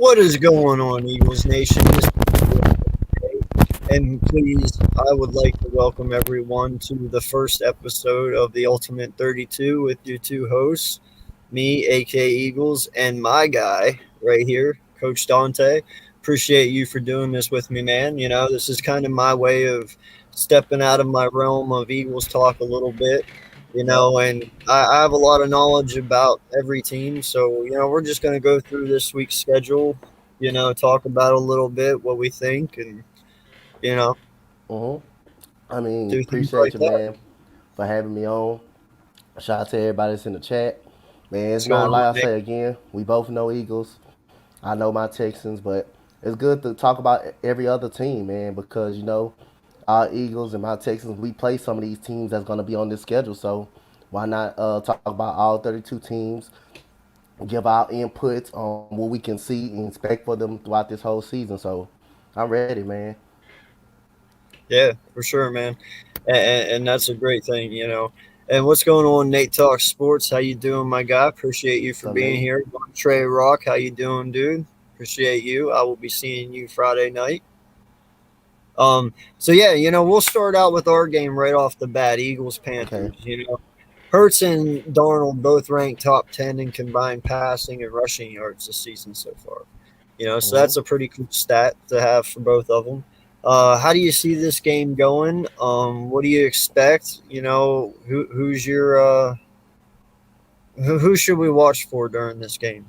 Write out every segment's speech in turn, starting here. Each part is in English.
What is going on, Eagles Nation? This is and please, I would like to welcome everyone to the first episode of the Ultimate 32 with your two hosts, me, aka Eagles, and my guy right here, Coach Dante. Appreciate you for doing this with me, man. You know, this is kind of my way of stepping out of my realm of Eagles talk a little bit. Yep. And I have a lot of knowledge about every team. So, we're just going to go through this week's schedule, talk about a little bit what we think and, you know, Mm-hmm. I mean, do things appreciate like you, that. man, for having me on. Shout out to everybody that's in the chat. Man, it's What's not going on, like I Nick? say again. We both know Eagles. I know my Texans, but it's good to talk about every other team, man, because our Eagles and my Texans, we play some of these teams that's going to be on this schedule. So why not talk about all 32 teams, give our inputs on what we can see and expect for them throughout this whole season. So I'm ready, man. Yeah, for sure, man. And that's a great thing. And what's going on, Nate Talk Sports? How you doing, my guy? Appreciate you for So, being Nate. here. Trey Rock, how you doing, dude? Appreciate you. I will be seeing you Friday night. So yeah, we'll start out with our game right off the bat. Eagles Okay. Panthers. Hurts and Darnold both ranked top 10 in combined passing and rushing yards this season so far. So Mm-hmm. that's a pretty cool stat to have for both of them. How do you see this game going? What do you expect? Who's your who should we watch for during this game?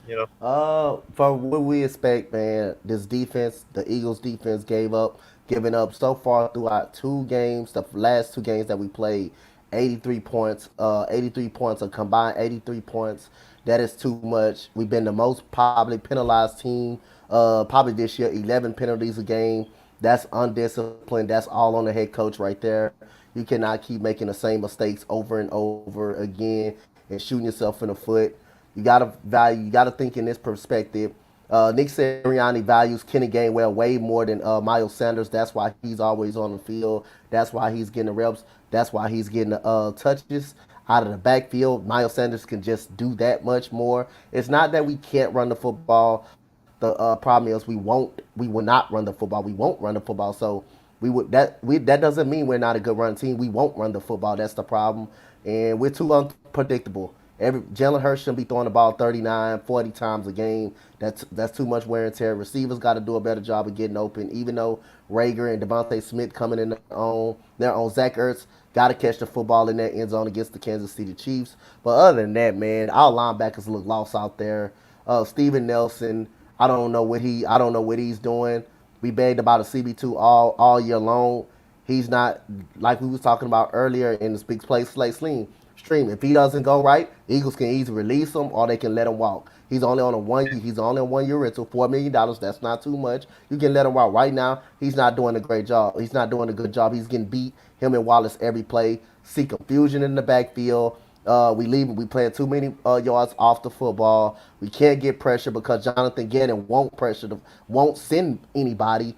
You know, From what we expect, man, this defense, the Eagles defense giving up so far throughout two games, the last two games that we played, 83 points, 83 points, a combined 83 points. That is too much. We've been the most probably penalized team, probably this year, 11 penalties a game. That's undisciplined. That's all on the head coach right there. You cannot keep making the same mistakes over and over again and shooting yourself in the foot. You gotta think in this perspective. Nick Sirianni values Kenny Gainwell way more than Miles Sanders. That's why he's always on the field. That's why he's getting the reps. That's why he's getting the touches out of the backfield. Miles Sanders can just do that much more. It's not that we can't run the football. The problem is we will not run the football. We won't run the football. So that doesn't mean we're not a good run team. We won't run the football. That's the problem, and we're too unpredictable. Jalen Hurts shouldn't be throwing the ball 39, 40 times a game. That's too much wear and tear. Receivers got to do a better job of getting open. Even though Rager and Devontae Smith coming in their own Zach Ertz got to catch the football in that end zone against the Kansas City Chiefs. But other than that, man, our linebackers look lost out there. Steven Nelson, I don't know what he's doing. We begged about a CB2 all year long. He's not like we was talking about earlier in the big play slate stream. If he doesn't go right, Eagles can either release him or they can let him walk. He's only on 1 year rental, $4 million. That's not too much. You can let him walk. Right now, he's not doing a great job. He's not doing a good job. He's getting beat. Him and Wallace every play. See confusion in the backfield. We playing too many yards off the football. We can't get pressure because Jonathan Gannon won't send anybody.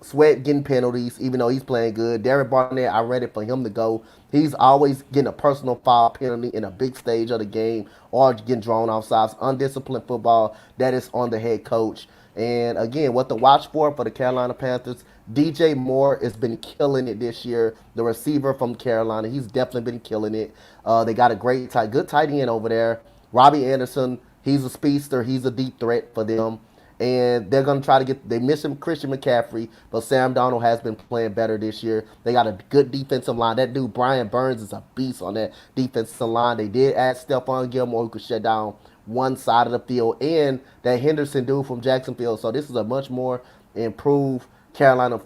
Sweat getting penalties, even though he's playing good. Derek Barnett, I ready for him to go. He's always getting a personal foul penalty in a big stage of the game or getting drawn off sides. Undisciplined football that is on the head coach. And again, what to watch for the Carolina Panthers, DJ Moore has been killing it this year. The receiver from Carolina, he's definitely been killing it. They got a good tight end over there. Robbie Anderson, he's a speedster. He's a deep threat for them. And they're going to try to they missing Christian McCaffrey, but Sam Donald has been playing better this year. They got a good defensive line. That dude, Brian Burns, is a beast on that defensive line. They did add Stephon Gilmore, who could shut down one side of the field, and that Henderson dude from Jacksonville. So this is a much more improved Carolina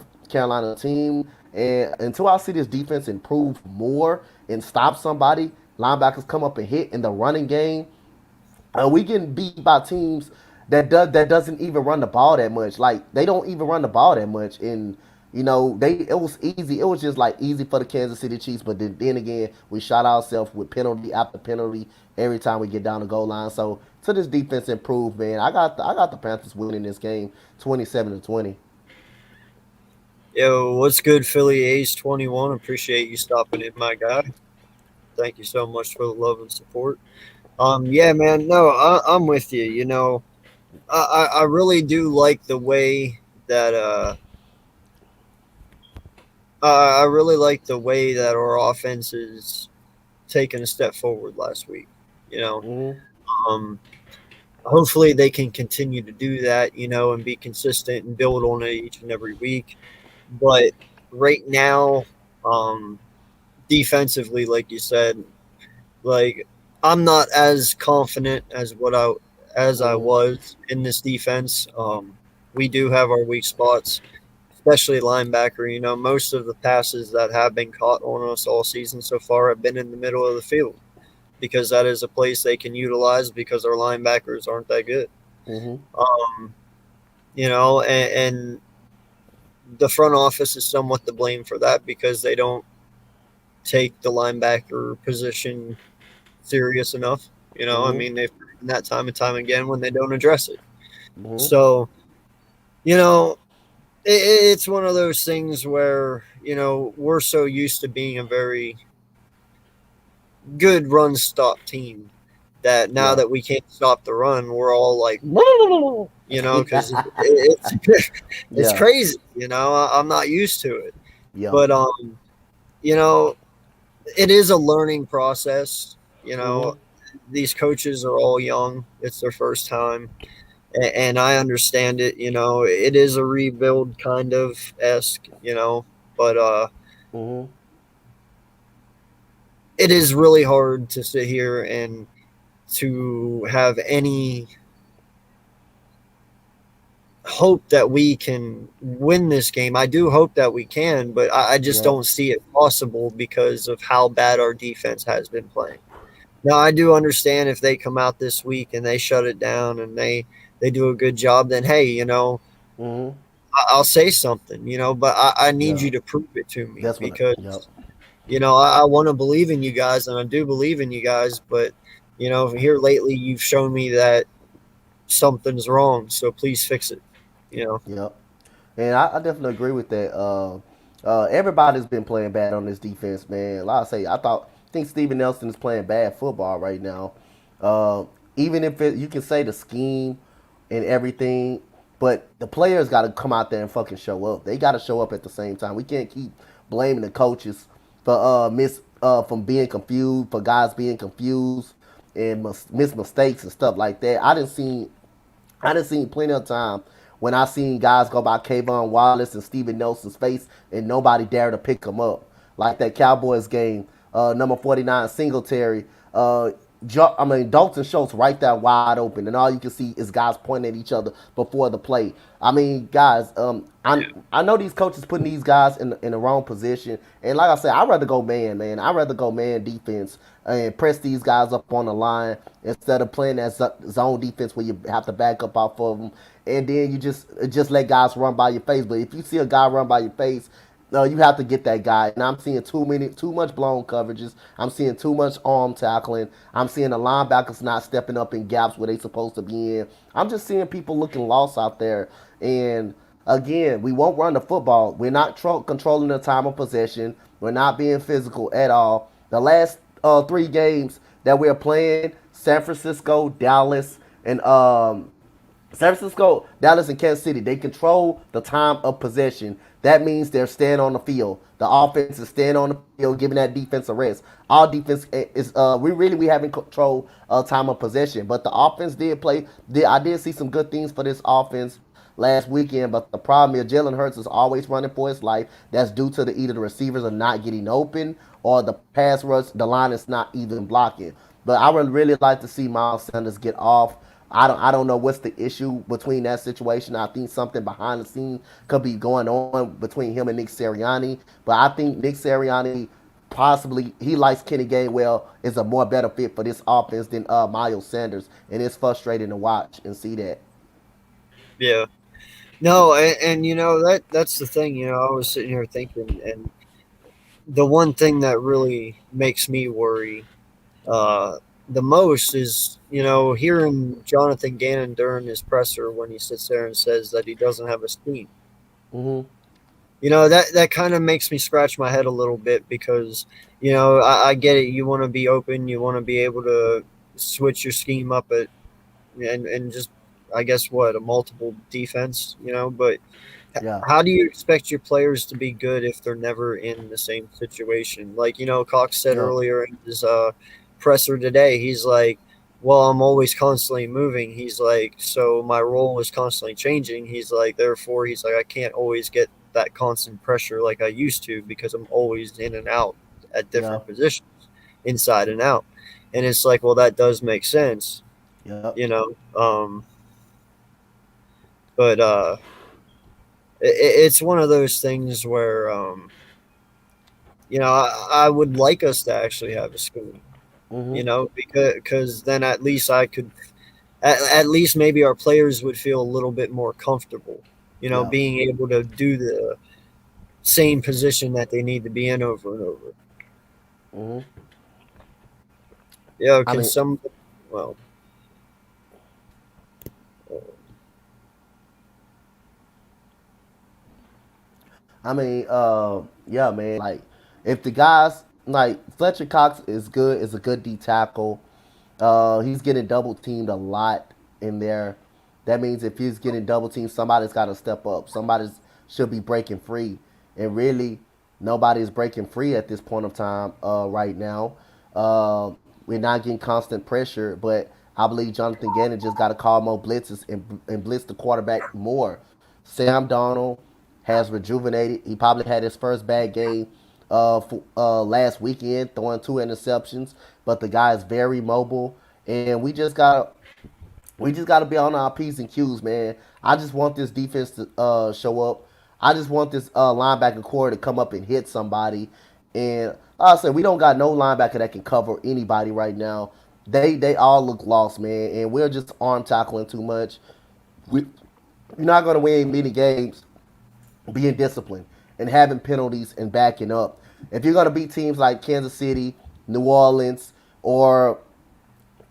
team. And until I see this defense improve more and stop somebody, linebackers come up and hit in the running game, we getting beat by teams that doesn't even run the ball that much. Like they don't even run the ball that much, and it was easy. It was just like easy for the Kansas City Chiefs. But then again, we shot ourselves with penalty after penalty every time we get down the goal line. So to this defense improved, man. I got the Panthers winning this game, 27-20. yo, what's good, Philly A's 21? Appreciate you stopping in, my guy. Thank you so much for the love and support. Yeah, man. No, I'm with you. I really do like the way that I really like the way that our offense is taking a step forward last week. You know, Mm-hmm. um, hopefully they can continue to do that. You know, and be consistent and build on it each and every week. But right now, um, defensively, like you said, like I'm not as confident as I Mm-hmm. was in this defense. We do have our weak spots, especially linebacker. You know, most of the passes that have been caught on us all season so far have been in the middle of the field because that is a place they can utilize because our linebackers aren't that good. Mm-hmm. Um, you know, and the front office is somewhat to blame for that because they don't take the linebacker position serious enough. You know, I Mm-hmm. mean, they've proven that time and time again when they don't address it. Mm-hmm. So, you know, it's one of those things where, you know, we're so used to being a very good run stop team that now Yeah. that we can't stop the run, we're all like, you know, because it's Yeah. crazy. You know, I'm not used to it, Yeah. but you know, it is a learning process. You Mm-hmm. know, these coaches are all young; it's their first time, and I understand it. You know, it is a rebuild kind of esque. You know, but Mm-hmm. it is really hard to sit here and to have any hope that we can win this game. I do hope that we can, but I just Yeah. don't see it possible because of how bad our defense has been playing. Now, I do understand if they come out this week and they shut it down and they do a good job, then hey, you know, Mm-hmm. I'll say something, you know, but I need Yeah. you to prove it to me That's what. Yep. because, you know, I want to believe in you guys and I do believe in you guys, but, you know, here lately you've shown me that something's wrong. So please fix it, you know? Yep. And I definitely agree with that. Everybody's been playing bad on this defense, man. Like I say, I think Steven Nelson is playing bad football right now. Uh, Even if you can say the scheme and everything, but the players got to come out there and fucking show up. They got to show up at the same time. We can't keep blaming the coaches for miss from being confused, for guys being confused and miss mistakes and stuff like that. I done seen plenty of time when I seen guys go by Kayvon Wallace and Steven Nelson's face and nobody dare to pick them up. Like that Cowboys game, number 49 Singletary. Dalton Schultz right there wide open, and all you can see is guys pointing at each other before the play. I mean, guys, I know these coaches putting these guys in the wrong position, and like I said, I'd rather go man, man. I'd rather go man defense and press these guys up on the line instead of playing that zone defense where you have to back up off of them, and then you just let guys run by your face. But if you see a guy run by your face, no, you have to get that guy. And I'm seeing too much blown coverages. I'm seeing too much arm tackling. I'm seeing the linebackers not stepping up in gaps where they supposed to be in. I'm just seeing people looking lost out there. And again, we won't run the football. We're not controlling the time of possession. We're not being physical at all. The last three games that we're playing, San Francisco, Dallas, and San Francisco, Dallas, and Kansas City, they control the time of possession. That means they're staying on the field. The offense is staying on the field, giving that defense a rest. Our defense is we haven't control time of possession, but the offense did play. I did see some good things for this offense last weekend, but the problem is Jalen Hurts is always running for his life. That's due to either the receivers are not getting open or the pass rush, the line is not even blocking. But I would really like to see Miles Sanders get off. I don't know what's the issue between that situation. I think something behind the scenes could be going on between him and Nick Sirianni. But I think Nick Sirianni possibly he likes Kenny Gainwell is a more better fit for this offense than Miles Sanders, and it's frustrating to watch and see that. Yeah. No, and you know that's the thing. You know, I was sitting here thinking, and the one thing that really makes me worry uh, the most is you know hearing Jonathan Gannon during his presser when he sits there and says that he doesn't have a scheme. Hmm. You know that kind of makes me scratch my head a little bit because you know I get it. You want to be open. You want to be able to switch your scheme up and just I guess what, a multiple defense, but Yeah, how do you expect your players to be good if they're never in the same situation? Like, Cox said yeah, earlier in his presser today, he's like, well, I'm always constantly moving. He's like, so my role is constantly changing. He's like, therefore, he's like, I can't always get that constant pressure like I used to because I'm always in and out at yeah, different positions, inside and out. And it's like, well, that does make sense, yeah. you know. But it's one of those things where I would like us to actually have a school, Hmm. because then at least I could, at least maybe our players would feel a little bit more comfortable, Yeah. being able to do the same position that they need to be in over and over. Hmm. I Can mean, some, well, yeah, man. Like, if the guys like Fletcher Cox is a good D tackle. He's getting double teamed a lot in there. That means if he's getting double teamed, somebody's got to step up. Somebody should be breaking free, and really, nobody's breaking free at this point of time. Right now, we're not getting constant pressure, but I believe Jonathan Gannon just got to call more blitzes and blitz the quarterback more. Sam Donald has rejuvenated. He probably had his first bad game last weekend, throwing 2 interceptions. But the guy is very mobile, and we just gotta be on our p's and q's, man. I just want this defense to show up. I just want this linebacker core to come up and hit somebody. And like I said, we don't got no linebacker that can cover anybody right now. They all look lost, man, and we're just arm tackling too much. We, you're not gonna win many games being disciplined and having penalties and backing up. If you're gonna beat teams like Kansas City, New Orleans, or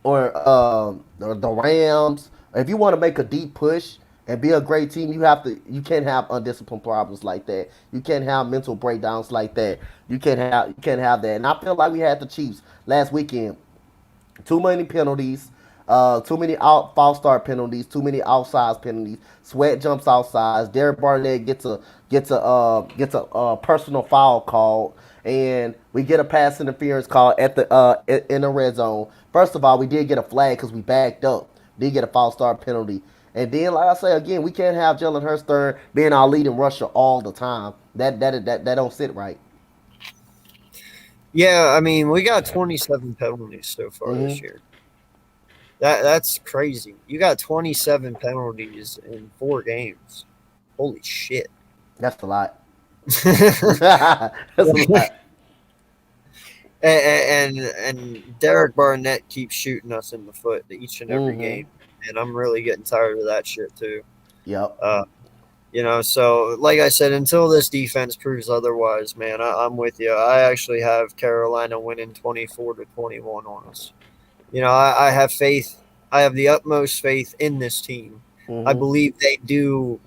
or the Rams, if you want to make a deep push and be a great team, you can't have undisciplined problems like that. You can't have mental breakdowns like that. You can't have that. And I feel like we had the Chiefs last weekend. Too many penalties, too many false start penalties, too many outside penalties. Sweat jumps outside. Derek Barnett gets a personal foul called, and we get a pass interference call at the in the red zone. First of all, we did get a flag because we backed up. Did get a false start penalty, and then like I say again, we can't have Jalen Hurts being our leading rusher all the time. That don't sit right. yeah, I mean, we got 27 penalties so far Hmm. this year. That's crazy. You got 27 penalties in 4 games. Holy shit. That's a lot. and, That's a lot. and Derek Barnett keeps shooting us in the foot each and every Hmm. game, and I'm really getting tired of that shit too. Yep. Uh, so like I said, until this defense proves otherwise, man, I'm with you. I actually have Carolina winning 24-21 on us. I have faith. I have the utmost faith in this team. I Hmm. believe they do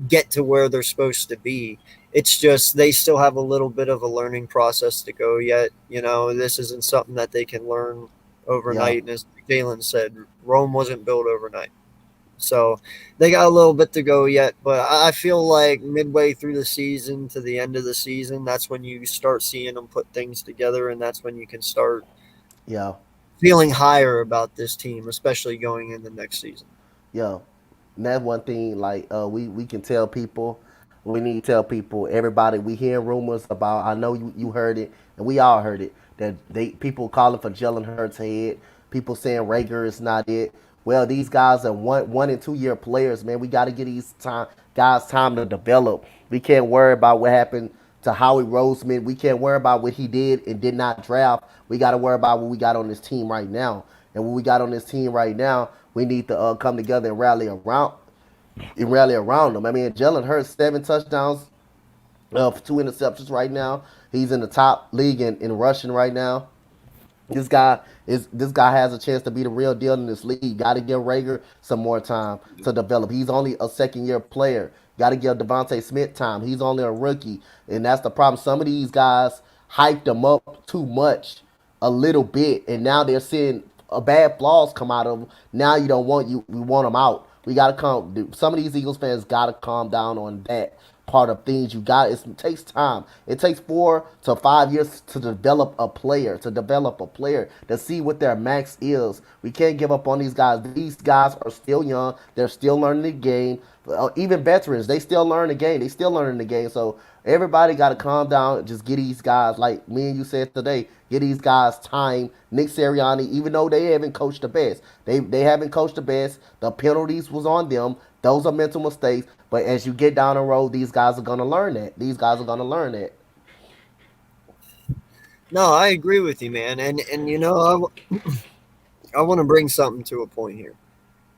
get to where they're supposed to be. It's just they still have a little bit of a learning process to go yet. This isn't something that they can learn Yeah. overnight. And as Jalen said, Rome wasn't built overnight. So they got a little bit to go yet. But I feel like midway through the season to the end of the season, that's when you start seeing them put things together. And that's when you can start Yeah. feeling higher about this team, especially going into next season. Yeah. And that's one thing. Like we can tell people. We need to tell people. Everybody. We hear rumors about. I know you heard it, and we all heard it. That people calling for Jalen Hurts' head. People saying Rager is not it. Well, these guys are 1 and 2 year players, man. We got to get these guys time to develop. We can't worry about what happened to Howie Roseman. We can't worry about what he did and did not draft. We got to worry about what we got on this team right now. And what we got on this team right now, we need to come together and rally around them. I mean, Jalen Hurts 7 touchdowns, 2 interceptions right now. He's in the top league in rushing right now. This guy has a chance to be the real deal in this league. Got to give Rager some more time to develop. He's only a second year player. Got to give Devontae Smith time. He's only a rookie, and that's the problem. Some of these guys hyped him up too much, a little bit, and now they're seeing a bad flaws come out of him. Now you don't want you. We want him out. We got to calm. Some of these Eagles fans got to calm down on that part of things. It takes time. It takes 4 to 5 years to develop a player, to see what their max is. We can't give up on these guys. These guys are still young. They're still learning the game. Even veterans, they still learn the game. They still learning the game. So everybody got to calm down. And just get these guys, like me and you said today, get these guys time. Nick Sirianni, even though they haven't coached the best, they haven't coached the best. The penalties was on them. Those are mental mistakes. But as you get down the road, these guys are gonna learn that. These guys are gonna learn that. No, I agree with you, man. And I want to bring something to a point here.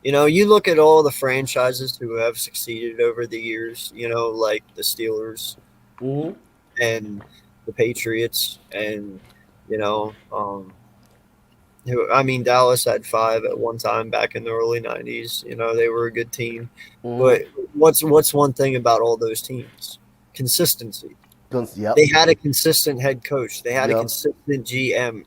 You look at all the franchises who have succeeded over the years, like the Steelers Mm-hmm. and the Patriots and, you know, I mean, Dallas had 5 at one time back in the early 90s. They were a good team. Mm-hmm. But what's one thing about all those teams? Consistency. Yep. They had a consistent head coach. They had a Yep. consistent GM.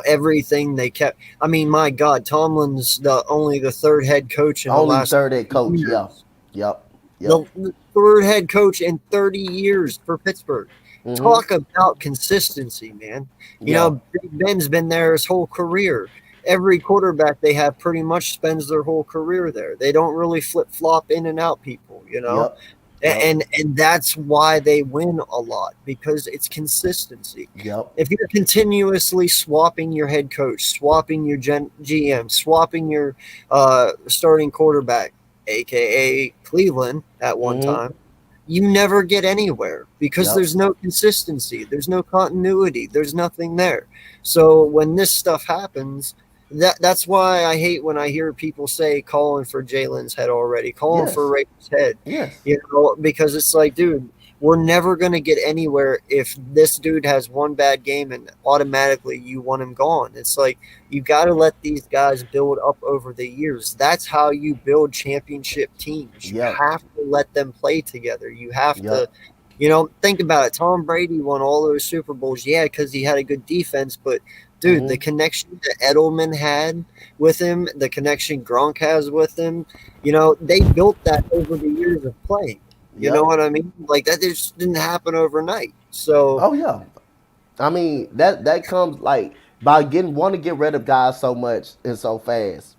Everything they kept. I mean, my God, Tomlin's only the third head coach in the Only last third head coach. years. Yeah. Yep. Yep. The third head coach in 30 years for Pittsburgh. Mm-hmm. Talk about consistency, man. Yeah. Big Ben's been there his whole career. Every quarterback they have pretty much spends their whole career there. They don't really flip flop in and out people, Yep. Yep. and that's why they win a lot, because it's consistency. Yep. If you're continuously swapping your head coach, swapping your GM, swapping your starting quarterback, aka Cleveland at one Mm-hmm. time, you never get anywhere because Yep. there's no consistency, there's no continuity, there's nothing there. So when this stuff happens, that's why I hate when I hear people say calling for Jalen's head already, calling Yes. for Rager's head. Yes. Because it's like, dude, we're never going to get anywhere if this dude has one bad game and automatically you want him gone. It's like, you got to let these guys build up over the years. That's how you build championship teams. You Yep. have to let them play together. You have Yep. to, think about it. Tom Brady won all those Super Bowls, yeah, because he had a good defense, but dude, Mm-hmm. the connection that Edelman had with him, the connection Gronk has with him, they built that over the years of playing. You Yep. know what I mean? Like, that just didn't happen overnight. So, Oh yeah. I mean that comes like by wanting to get rid of guys so much and so fast.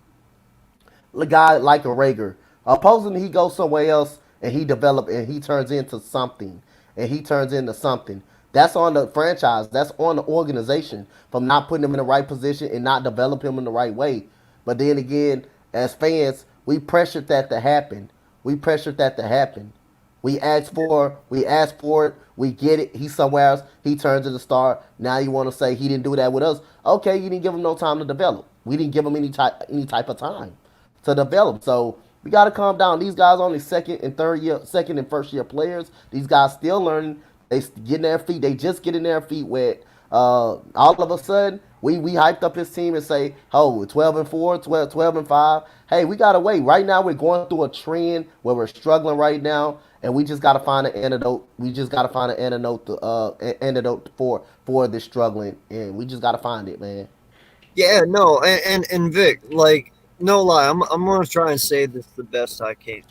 A guy like a Rager, opposing he goes somewhere else and he develop and he turns into something, and he turns into something. That's on the franchise. That's on the organization from not putting him in the right position and not developing him in the right way. But then again, as fans, we pressured that to happen. We pressured that to happen. We asked for it. We get it. He's somewhere else. He turns into the star. Now you want to say he didn't do that with us? Okay, you didn't give him no time to develop. We didn't give him any type of time to develop. So we got to calm down. These guys only second and first year players. These guys still learning. They getting their feet. They just getting their feet wet. All of a sudden, we hyped up his team and say, oh, 12-4, 12-5. Hey, we gotta wait. Right now, we're going through a trend where we're struggling right now, and we just gotta find an antidote. We just gotta find an antidote for this struggling, and we just gotta find it, man. yeah, no, and Vic, like, no lie, I'm going to try and say this the best I can.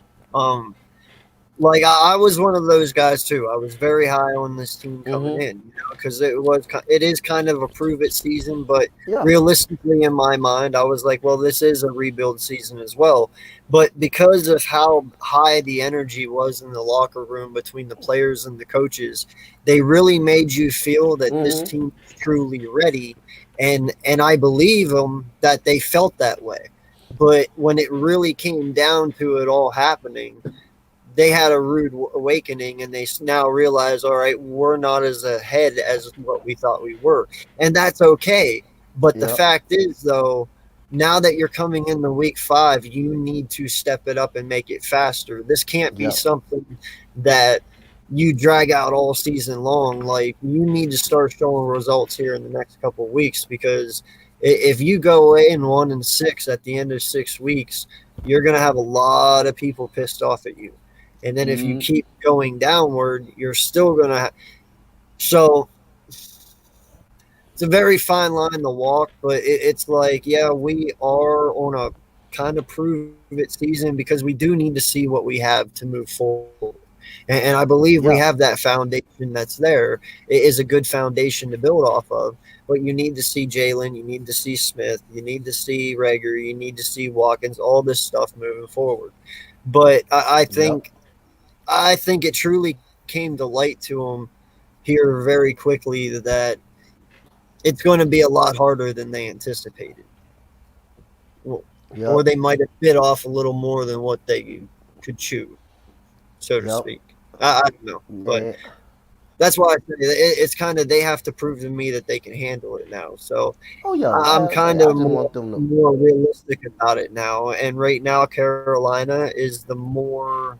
Like, I was one of those guys too. I was very high on this team coming Mm-hmm. in, because it is kind of a prove it season. But Yeah. realistically, in my mind, I was like, well, this is a rebuild season as well. But because of how high the energy was in the locker room between the players and the coaches, they really made you feel that this Mm-hmm. team is truly ready, and I believe them that they felt that way. But when it really came down to it all happening, they had a rude awakening, and they now realize, all right, we're not as ahead as what we thought we were. And that's okay. But the Yep. fact is, though, now that you're coming into week 5, you need to step it up and make it faster. This can't be Yep. something that you drag out all season long. Like, you need to start showing results here in the next couple of weeks, because if you go in 1-6 at the end of 6 weeks, you're going to have a lot of people pissed off at you. And then if you Mm-hmm. keep going downward, you're still going to so it's a very fine line to walk, but it's like, yeah, we are on a kind of prove it season because we do need to see what we have to move forward. And I believe we Yeah. have that foundation that's there. It is a good foundation to build off of. But you need to see Jalen, you need to see Smith, you need to see Rager, you need to see Watkins, all this stuff moving forward. But Yep. I think it truly came to light to him here very quickly that it's going to be a lot harder than they anticipated. Or Yep. they might have bit off a little more than what they could chew, so to Yep. speak. I don't know, but Man. that's why I say it's kind of they have to prove to me that they can handle it now. So Oh yeah. I'm kind I of just want them to. more realistic about it now. And right now, Carolina is the more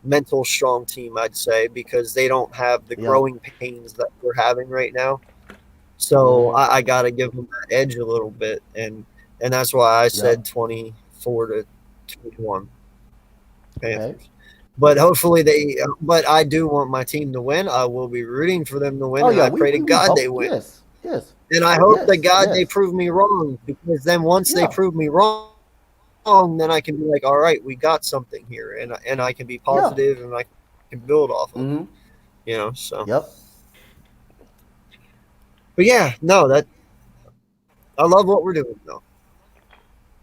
mental strong team, I'd say, because they don't have the Yep. growing pains that we're having right now. So Mhm. I got to give them that edge a little bit, and that's why I said Yep. 24-21 Okay. Panthers. But hopefully they. But I do want my team to win. I will be rooting for them to win, Oh and yeah. I We pray to we we God they hope. win. Yes. Yes. And I hope to Yes. God they Yes. prove me wrong, because then once they Yeah. prove me wrong, then I can be like, all right, we got something here, and I can be Yeah. positive and I can build off of it. Mhm. So. Yep. But yeah, no, that I love what we're doing though.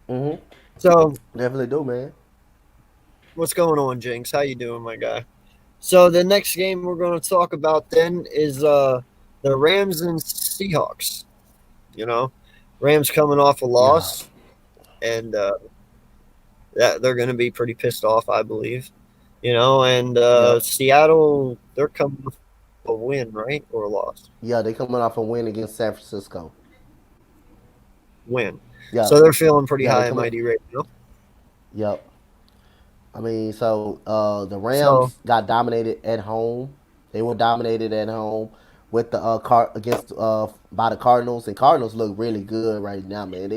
Mhm. So Definitely do, man. what's going on, Jinx? How you doing, my guy? So the next game we're going to talk about then is the Rams and Seahawks. You know, Rams coming off a Yeah. loss, and that they're going to be pretty pissed off, I believe. And Yep. Seattle, they're coming off a win, right, or a loss? Yeah. They coming off a win against San Francisco. Win. Yeah. So they're feeling pretty Yeah. They high and coming. mighty right now. Yep. I mean, so the So Rams got dominated at home. They were dominated at home with the against by the Cardinals, and Cardinals look really good right now, man.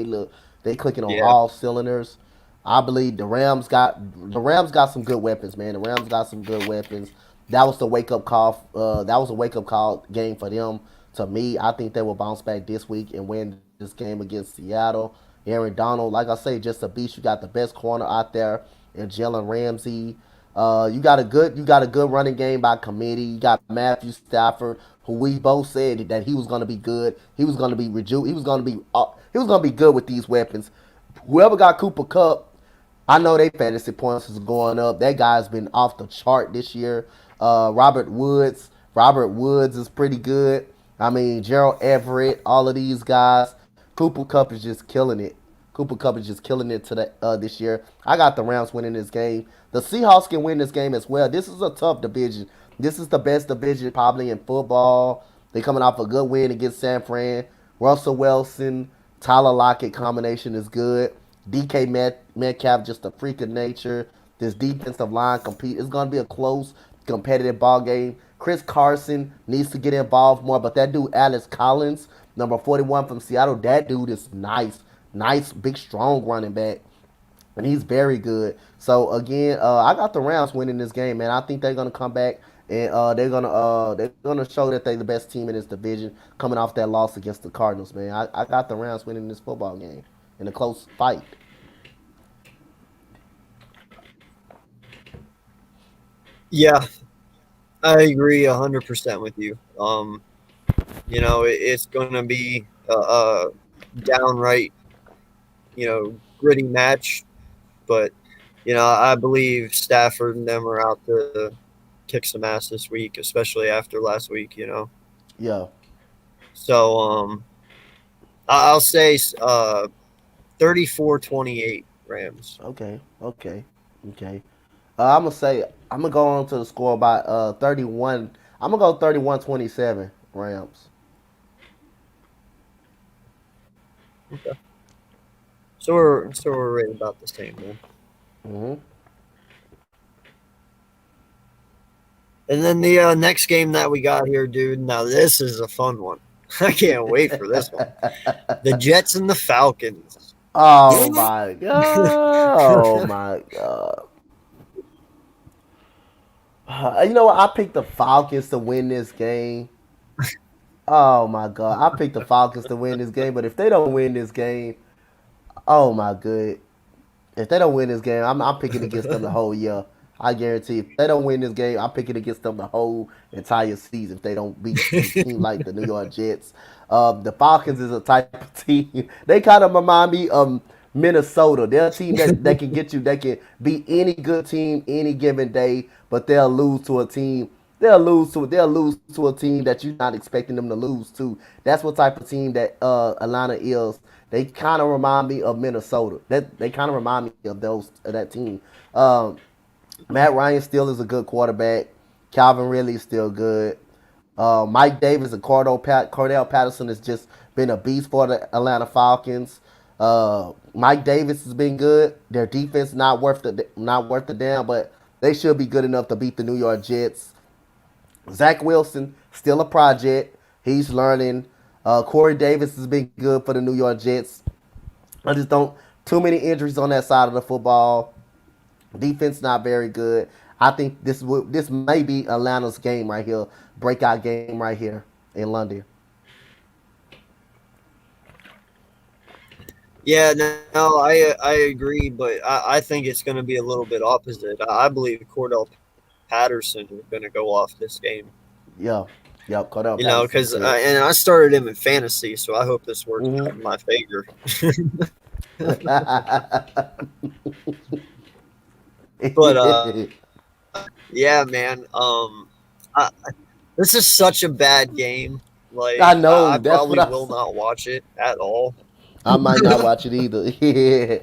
They clicking on yeah, all cylinders. I believe the Rams got some good weapons, man. The Rams got some good weapons. That was the wake up call. That was a wake up call game for them. To me, I think they will bounce back this week and win this game against Seattle. Aaron Donald, like I say, just a beast. You got the best corner out there and Jalen Ramsey. You got a good running game by committee. You got Matthew Stafford, who we both said that he was going to be good. He was going to be he was going to be good with these weapons. Whoever got Cooper Cup, I know they fantasy points is going up. That guy's been off the chart this year. Robert Woods is pretty good. I mean, Gerald Everett, all of these guys. Cooper Cup is just killing it. Cooper Cup is just killing it this year. I got the Rams winning this game. The Seahawks can win this game as well. This is a tough division. This is the best division probably in football. They coming off a good win against San Fran. Russell Wilson, Tyler Lockett combination is good. DK Metcalf just a freak of nature. This defensive line compete. It's going to be a close, competitive ball game. Chris Carson needs to get involved more, but that dude Alex Collins, number 41 from Seattle, that dude is nice, nice, big, strong running back, and he's very good. So again, I got the Rams winning this game, man. I think they're gonna come back and they're gonna show that they're the best team in this division, coming off that loss against the Cardinals, man. I got the Rams winning this football game in a close fight. yeah, I agree 100% with you. It's going to be a downright, gritty match, but I believe Stafford and them are out to kick some ass this week, especially after last week. Yeah. So I'll say 34-28 Rams. Okay. Okay. Okay. I'm gonna go on to the score by 31. I'm gonna go 31-27 Rams. Okay. So we're right about the same then. Hmm. And then the next game that we got here, dude. Now this is a fun one. I can't wait for this one. The Jets and the Falcons. Oh my god! Oh my god! You know what? I picked the Falcons to win this game. Oh my god! I picked the Falcons to win this game, but if they don't win this game, oh my good. If they don't win this game, I'm picking against them the whole year. I guarantee. If they don't win this game, I'm picking against them the whole entire season. If they don't beat a team like the New York Jets, the Falcons is a type of team. They kind of remind me of Minnesota. They're a team that can get you. They can beat any good team any given day, but they'll lose to a team. They'll lose to a team that you're not expecting them to lose to. That's what type of team that Atlanta is. They kind of remind me of Minnesota. They kind of remind me of that team. Um, Matt Ryan still is a good quarterback. Calvin Ridley is still good. Mike Davis and Cordell Patterson has just been a beast for the Atlanta Falcons. Mike Davis has been good. Their defense not worth the damn, but they should be good enough to beat the New York Jets. Zach Wilson still a project. He's learning. Corey Davis has been good for the New York Jets. I just don't too many injuries on that side of the football. Defense not very good. I think this may be Atlanta's game right here, breakout game right here in London. Yeah, no, I agree, but I think it's going to be a little bit opposite. I believe Cordell Patterson is going to go off this game. Yeah, yep. Cordell You know, Patterson's because good. and I started him in fantasy, so I hope this works out Mm-hmm. in my favor. But yeah, man, I, this is such a bad game. I Like, know. I That's what probably I. will not watch it at all. I might not watch it either. Yeah.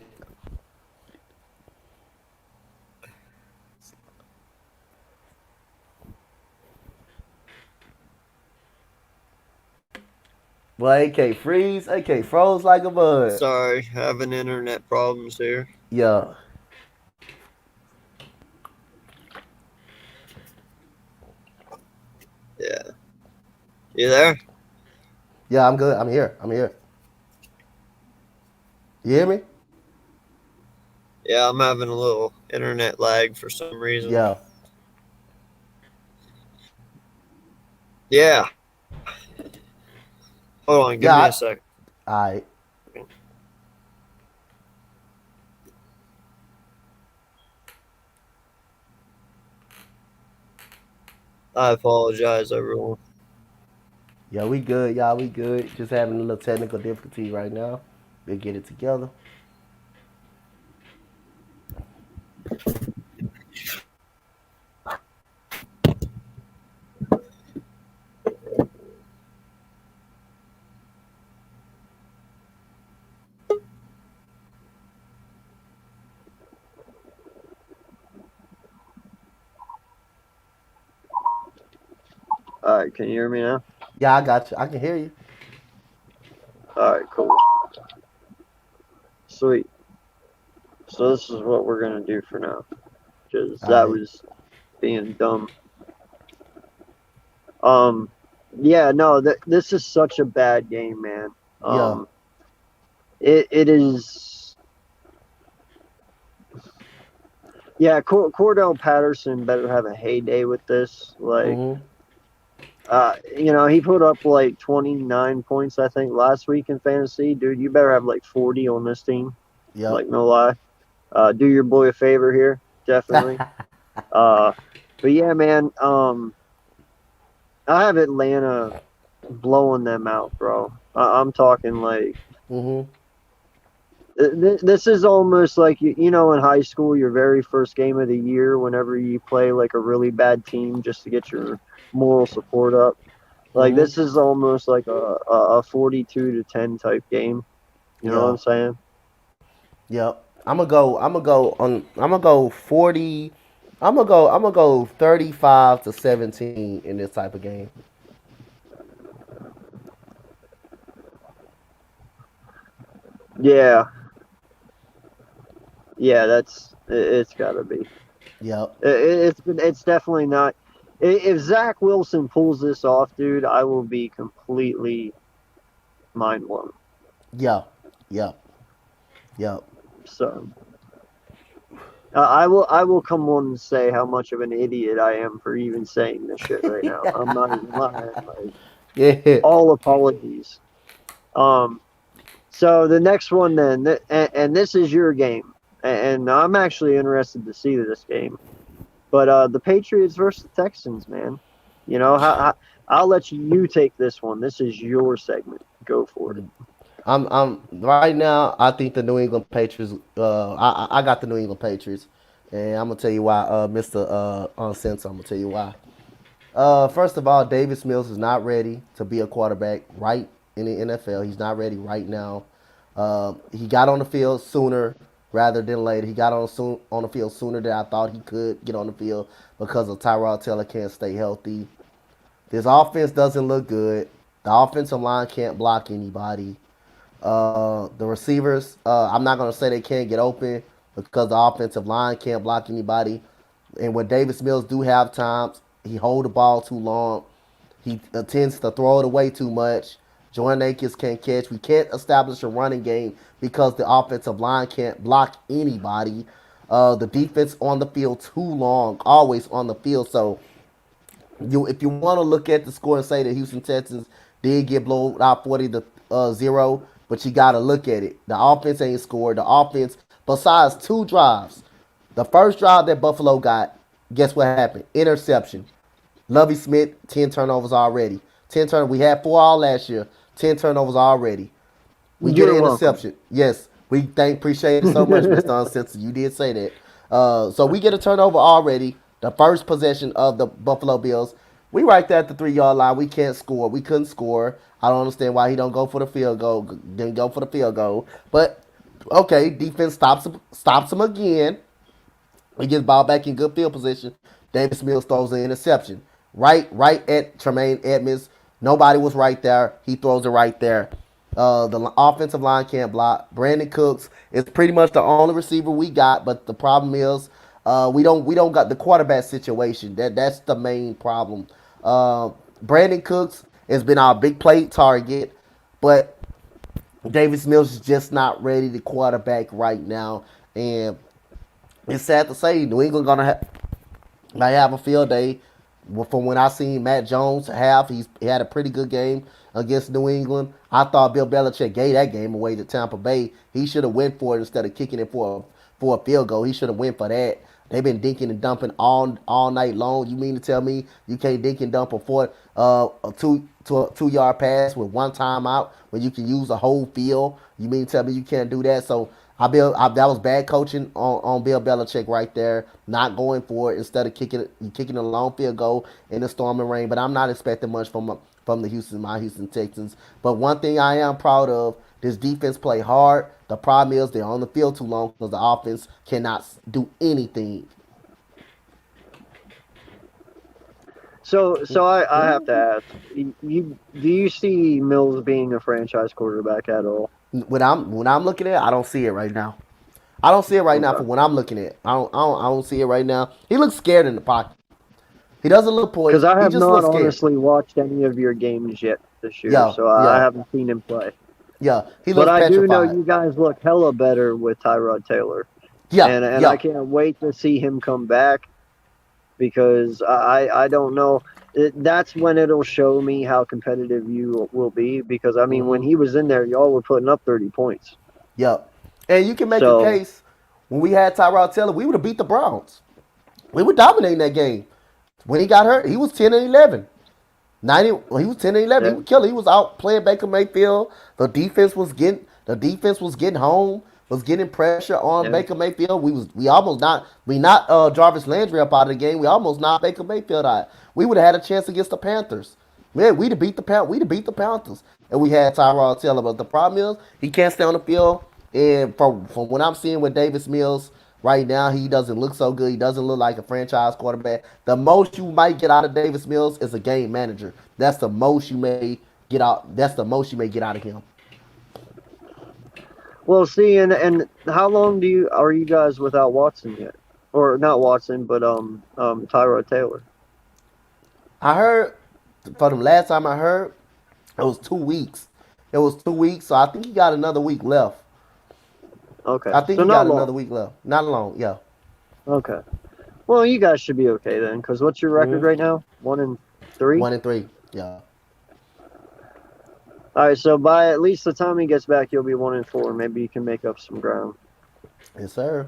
Well, AK freeze. AK froze like a bud. Sorry, having internet problems here. Yeah. Yeah, you there? Yeah, I'm good. I'm here. I'm here. You hear me? Yeah, I'm having a little internet lag for some reason. Yeah. Yeah, hold on, give Yeah. me a sec. I I apologize, everyone. Yeah, we good, y'all. We good. Just having a little technical difficulty right now. We'll get it together. All right, can you hear me now? Yeah, I got you. I can hear you. All right, cool, sweet. So this is what we're gonna do for now, because All that right. was being dumb. Um, yeah, no, this is such a bad game, man. Yeah. Um, it is. Yeah, Cordell Patterson better have a heyday with this. Like, Mhm. he put up like 29 points, I think, last week in fantasy. Dude, you better have like 40 on this team. Yep. Like, no lie. Do your boy a favor here, definitely. Uh, but yeah, man. I have Atlanta blowing them out, bro. I'm talking like mhm. this is almost like in high school, your very first game of the year, whenever you play like a really bad team just to get your moral support up. Like Mhm. this is almost like a 42-10 type game. You know what Yeah. I'm saying? Yep. I'm gonna go 40. I'm gonna go 35-17 in this type of game. Yeah, yeah. It's got to be. Yep. It's definitely not. If Zach Wilson pulls this off, dude, I will be completely mind blown. Yeah. Yep. Yep. So I will come on and say how much of an idiot I am for even saying this shit right now. I'm not even lying. Like, Yeah. all apologies. Um, so the next one then, and this is your game. and I'm actually interested to see this game. But the Patriots versus the Texans, man. You know, I'll let you take this one. This is your segment. Go for it. I'm right now. I think the New England Patriots. I got the New England Patriots, and I'm gonna tell you why. Mister Uncensored. I'm gonna tell you why. First of all, Davis Mills is not ready to be a quarterback right in the NFL. He's not ready right now. He got on the field sooner rather than later. He got on the field sooner than I thought he could get on the field because of Tyrod Taylor can't stay healthy. This offense doesn't look good. The offensive line can't block anybody. The receivers, I'm not going to say they can't get open because the offensive line can't block anybody. And when Davis Mills do have times, he hold the ball too long. He tends to throw it away too much. Jordan Akins can't catch. We can't establish a running game because the offensive line can't block anybody. The defense on the field too long, always on the field. So if you want to look at the score and say that Houston Texans did get blown out 40-0, but you got to look at it. The offense ain't scored. The offense, besides 2 drives, the first drive that Buffalo got, guess what happened? Interception. Lovie Smith, 10 turnovers already. 10 turnovers. We had 4 all last year. 10 turnovers already. We get an interception. Yes. We appreciate it so much, Mr. Uncensored. You did say that. So we get a turnover already. The first possession of the Buffalo Bills. We right there at the 3-yard line. We can't score. We couldn't score. I don't understand why he don't go for the field goal. Didn't go for the field goal. But okay, defense stops him again. He gets ball back in good field position. Davis Mills throws an interception. Right at Tremaine Edmonds. Nobody was right there. He throws it right there. The offensive line can't block. Brandon Cooks is pretty much the only receiver we got, but the problem is we don't got the quarterback situation. That's the main problem. Brandon Cooks has been our big play target, but Davis Mills is just not ready to quarterback right now, and it's sad to say New England might have a field day. From when I seen Matt Jones he had a pretty good game against New England. I thought Bill Belichick gave that game away to Tampa Bay. He should have went for it instead of kicking it for a field goal. He should have went for that. They've been dinking and dumping all night long. You mean to tell me you can't dink and dump a 2-yard pass with one timeout when you can use the whole field? You mean to tell me you can't do that? So that was bad coaching on Bill Belichick right there, not going for it instead of kicking a long field goal in the storm and rain. But I'm not expecting much from my Houston Texans. But one thing I am proud of, this defense play hard. The problem is they're on the field too long because the offense cannot do anything. So I have to ask, do you see Mills being a franchise quarterback at all? When I'm looking at it, I don't see it right now. I don't see it right now for when I'm looking at it. I don't see it right now. He looks scared in the pocket. He doesn't look poised. Because I have not honestly watched any of your games yet this year, so I haven't seen him play. Yeah, he looks petrified. But I do know you guys look hella better with Tyrod Taylor. Yeah, and I can't wait to see him come back because I don't know. That's when it'll show me how competitive you will be because, I mean, when he was in there, y'all were putting up 30 points. Yep. And you can make a case, when we had Tyrod Taylor, we would have beat the Browns. We were dominating that game. When he got hurt, he was 10-11. He was 10-11. Yeah. He would kill it. He was out playing Baker Mayfield. The defense was getting home, was getting pressure on Baker Mayfield. We knocked Jarvis Landry up out of the game. We almost knocked Baker Mayfield out. We would have had a chance against the Panthers. Man, we'd have beat the Panthers. And we had Tyrod Taylor. But the problem is he can't stay on the field. And from what I'm seeing with Davis Mills right now, he doesn't look so good. He doesn't look like a franchise quarterback. The most you might get out of Davis Mills is a game manager. That's the most you may get out. That's the most you may get out of him. Well, see, and how long are you guys without Watson yet? Or not Watson, but Tyrod Taylor. I heard from the last time I heard, it was 2 weeks. So I think he got another week left. Okay. I think he got another week left. Not long, yeah. Okay. Well, you guys should be okay then, because what's your record right now? 1-3? 1-3, yeah. All right, so by at least the time he gets back, you'll be 1-4. Maybe you can make up some ground. Yes, sir.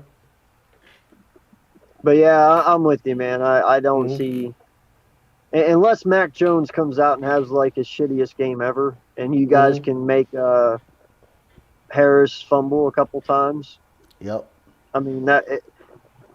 But yeah, I'm with you, man. I don't Hmm. see unless Mac Jones comes out and has like his shittiest game ever, and you guys Hmm. can make Harris fumble a couple times. Yep. I mean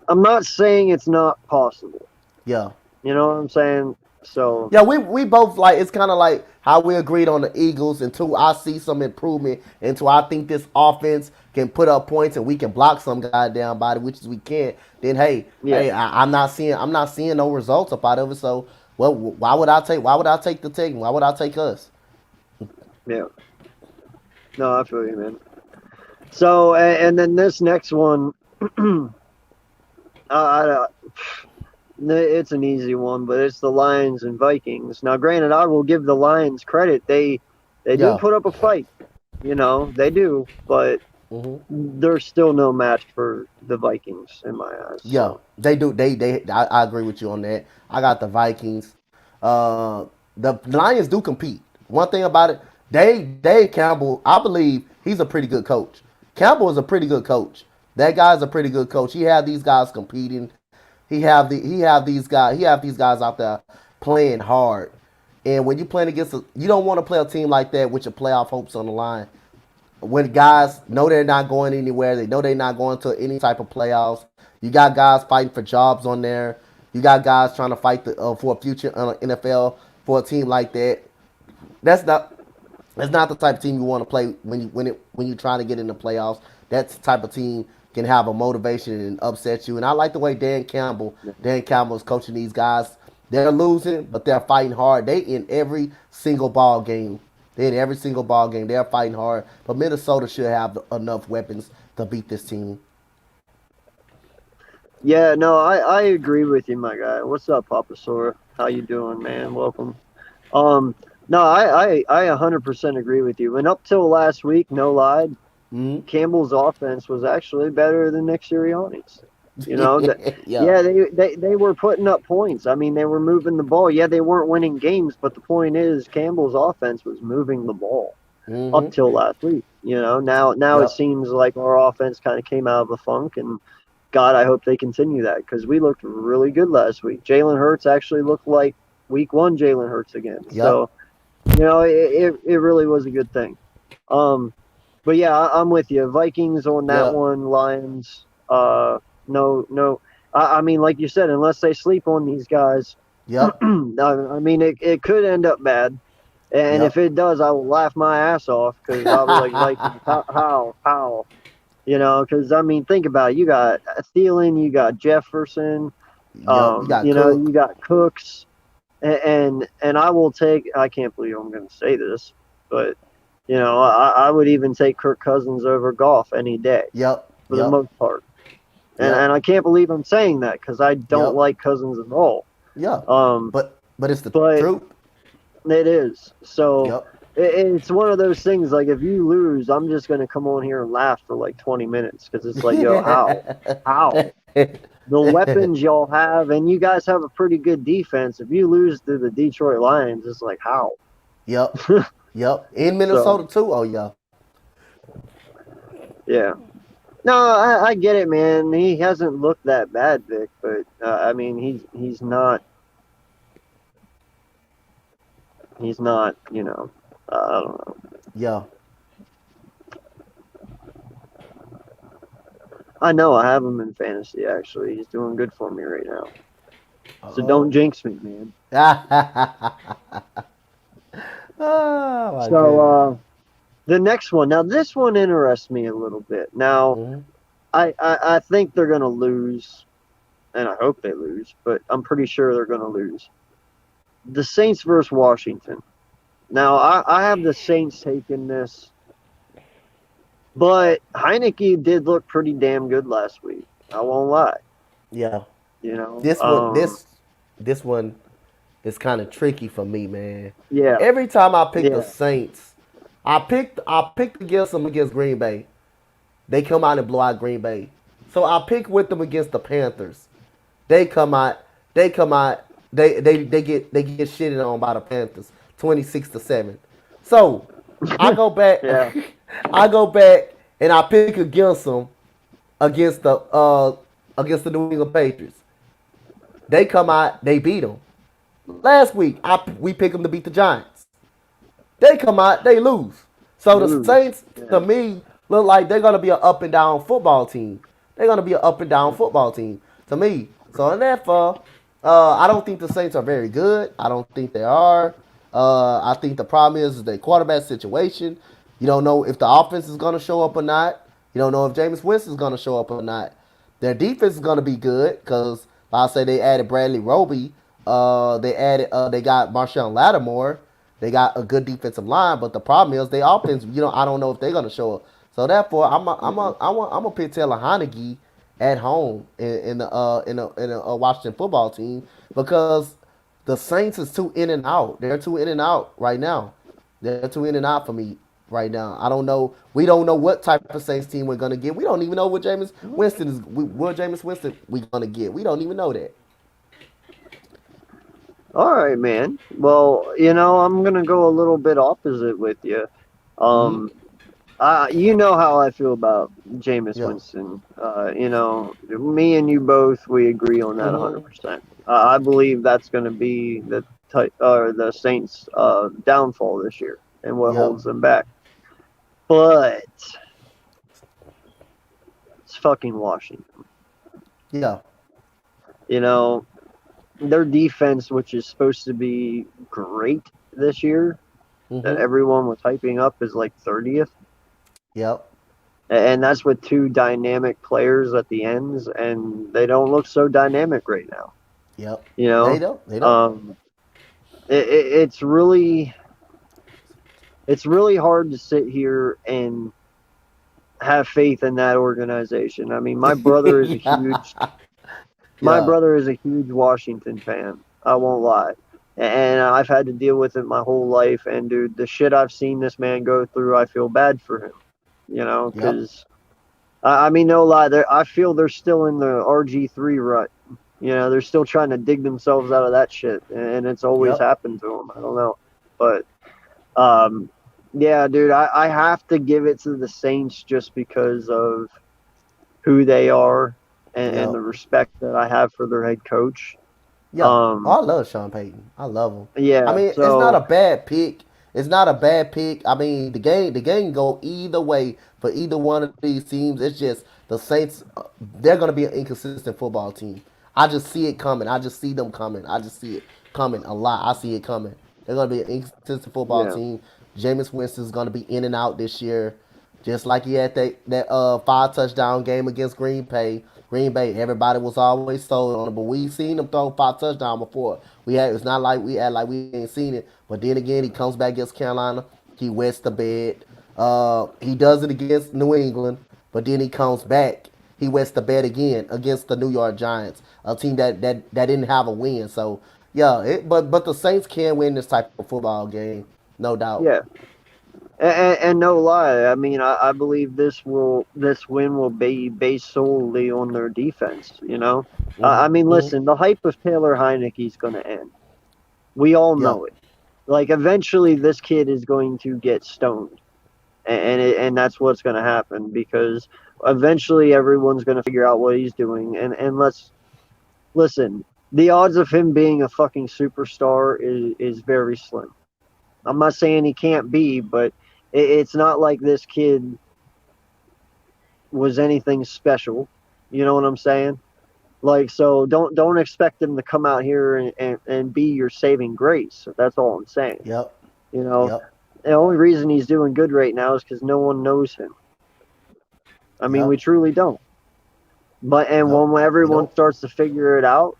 I'm not saying it's not possible. Yeah. You know what I'm saying? So Yeah, we both like it's kind of like how we agreed on the Eagles until I see some improvement until I think this offense can put up points and we can block some goddamn body, which is we can't. Then yeah, I'm not seeing no results up out of it. So well, why would I take the team? Why would I take us? yeah. No, I feel you, man. So and then this next one, I it's an easy one, but it's the Lions and Vikings. Now, granted, I will give the Lions credit; they do Yeah. put up a fight. You know, they do, but Hmm. they're still no match for the Vikings in my eyes. Yeah, So they do. I agree with you on that. I got the Vikings. Uh, the Lions do compete. One thing about it, Dave Campbell, I believe he's a pretty good coach. Campbell is a pretty good coach. That guy's a pretty good coach. He have these guys competing. He have these guys out there playing hard. And when you playing you don't want to play a team like that with your playoff hopes on the line when guys know they're not going anywhere, they know they're not going to any type of playoffs. You got guys fighting for jobs on there. You got guys trying to fight for a future NFL for a team like that. That's not that's not the type of team you want to play when you're trying to get in the playoffs. That type of team can have a motivation and upset you. And I like the way Dan Campbell is coaching these guys. They're losing, but they're fighting hard. They in every single ball game. They in every single ball game. They're fighting hard. But Minnesota should have enough weapons to beat this team. yeah, no, I agree with you, my guy. What's up, Papa Sora? How you doing, man? Welcome. Um, no, I 100% agree with you. And up till last week, no lie, Mm-hmm. Campbell's offense was actually better than Nick Sirianni's. You know that, Yeah. yeah, they were putting up points. I mean, they were moving the ball. Yeah, they weren't winning games, but the point is, Campbell's offense was moving the ball up Mm-hmm. till last week. You know, now it Yep. seems like our offense kind of came out of the funk, and God, I hope they continue that because we looked really good last week. Jalen Hurts actually looked like Week 1 Jalen Hurts again. Yep. So you know, it really was a good thing. Um, but yeah, I'm with you. Vikings on that Yep. one. Lions. No, no. I mean, like you said, unless they sleep on these guys, Yep. I mean, it could end up bad. And if Yep. it does, I will laugh my ass off because I'll be like, Vikings, how? You know, because I mean, think about it. You got Thielen, you got Jefferson, Yep. You got you know, you Cook. got Cooks, and I will take. I can't believe I'm going to say this, but you know, I would even take Kirk Cousins over Goff any day Yep. for the Yep. most part. And Yep. I can't believe I'm saying that because I don't Yep. like Cousins at all. Yeah. Um, But it's the but truth. it is so. Yep. It's one of those things. Like if you lose, I'm just gonna come on here and laugh for like 20 minutes because it's like, yo, how? The weapons y'all have, and you guys have a pretty good defense. If you lose to the Detroit Lions, it's like how? Yep. Yep. In So Minnesota too. Oh yeah. yeah. No, I get it, man. He hasn't looked that bad, Vic. But I mean, he's not. He's not. You know, I don't know. Yeah. I know I have him in fantasy. Actually, he's doing good for me right now. So don't Oh. jinx me, man. Oh my So goodness. the next one. Now this one interests me a little bit. Now Hmm. I think they're gonna lose, and I hope they lose. But I'm pretty sure they're gonna lose. The Saints versus Washington. Now I have the Saints taking this. But Heineke did look pretty damn good last week. I won't lie. Yeah. You know. This one. This one is kind of tricky for me, man. Yeah. Every time I pick the Yeah. Saints, I picked against them against Green Bay. They come out and blow out Green Bay. So I pick with them against the Panthers. They come out. They come out. They get shitted on by the Panthers, 26-7. So I go back. Yeah. I go back and I pick against them, against the New England Patriots. They come out, they beat them. Last week, we picked them to beat the Giants. They come out, they lose. So the Lose. Saints, to Yeah. me, look like they're gonna be an up and down football team. They're gonna be an up and down football team to me. So in that fall, I don't think the Saints are very good. I don't think they are. I think the problem is the quarterback situation. You don't know if the offense is gonna show up or not. You don't know if Jameis Winston is gonna show up or not. Their defense is gonna be good because I say they added Bradley Roby. They got Marshawn Lattimore. They got a good defensive line, but the problem is they offense. I don't know if they're gonna show up. So therefore, I'm a pick Taylor Heineke at home in a Washington football team because the Saints is too in and out. They're too in and out right now. They're too in and out for me right now. I don't know. We don't know what type of Saints team we're gonna get. We don't even know what Jameis Winston is. What Jameis Winston we gonna get. We don't even know that. All right, man. Well, I'm gonna go a little bit opposite with you. Mm-hmm. Um, you know how I feel about Jameis Yeah. Winston. Me and you both, we agree on that Mm-hmm. 100%. I believe that's going to be the Saints' downfall this year and what Yep. holds them back. But it's fucking Washington. Yeah. You know, their defense, which is supposed to be great this year, that Mm-hmm. everyone was hyping up, is like 30th. Yep. And that's with two dynamic players at the ends, and they don't look so dynamic right now. Yep. You They know, don't. They don't. um, it's really hard to sit here and have faith in that organization. I mean, Yeah. my Yeah. brother is a huge Washington fan. I won't lie. And I've had to deal with it my whole life. And dude, the shit I've seen this man go through, I feel bad for him. Yep. Because I mean, no lie, I feel they're still in the RG3 rut. They're still trying to dig themselves out of that shit, and it's always Yep. happened to them. I don't know, but um, yeah, dude, I have to give it to the Saints just because of who they are and the Yep. respect that I have for their head coach. Yeah. Oh, Um, I love Sean Payton. I love him. I yeah, mean, it's not a so bad pick. It's not a bad pick. I mean, the game go either way for either one of these teams. It's just the Saints. They're gonna be an inconsistent football team. I just see it coming. I just see them coming. I just see it coming a lot. I see it coming. They're gonna be an inconsistent football yeah, team. Jameis Winston's gonna be in and out this year, just like he had that 5 touchdown game against Green Bay. Green Bay, everybody was always sold on it, but we seen him throw 5 touchdowns before. It's not like we act like we ain't seen it. But then again, he comes back against Carolina. He wets the bed. He does it against New England, but then he comes back. He wets the bed again against the New York Giants, a team that didn't have a win. So yeah, but the Saints can win this type of football game, no doubt. yeah. And no lie, I mean, I believe this win will be based solely on their defense. I mean, Hmm. listen, the hype of Taylor Heineke is going to end. We all Yeah, know it. Like eventually, this kid is going to get stoned, and that's what's going to happen because eventually everyone's going to figure out what he's doing. And let's listen. The odds of him being a fucking superstar is very slim. I'm not saying he can't be, but it's not like this kid was anything special. You know what I'm saying? Like, so don't expect him to come out here and be your saving grace. That's all I'm saying. yep, You know, yep, the only reason he's doing good right now is because no one knows him. I mean, we yep, truly don't. But and yep. when We everyone don't. starts to figure it out,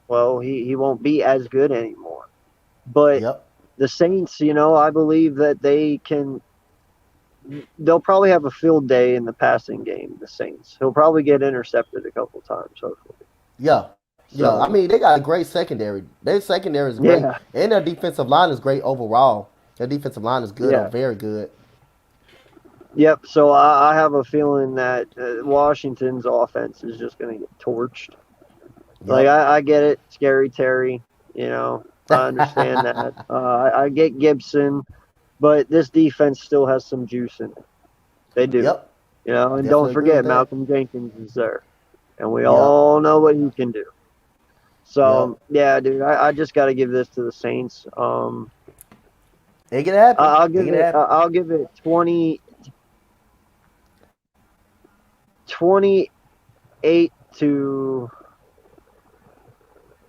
well, he won't be as good anymore. But Yep. the Saints, I believe that they'll probably have a field day in the passing game. The Saints. He'll probably get intercepted a couple times, hopefully. Yeah. Yeah. I So mean, they got a great secondary. Their secondary is great, yeah, and their defensive line is great overall. Their defensive line is good or yeah, very good. yep. So I have a feeling that Washington's offense is just going to get torched. Like Yep. I get it, Scary Terry. I understand that. I get Gibson, but this defense still has some juice in it. They do. Yep. You know, and don't Definitely agree with forget that. Malcolm Jenkins is there, and we Yep. all know what he can do. Yep. So yeah, dude, I just got to give this to the Saints. It can happen. I'll It give can it. happen. I'll give it 28 to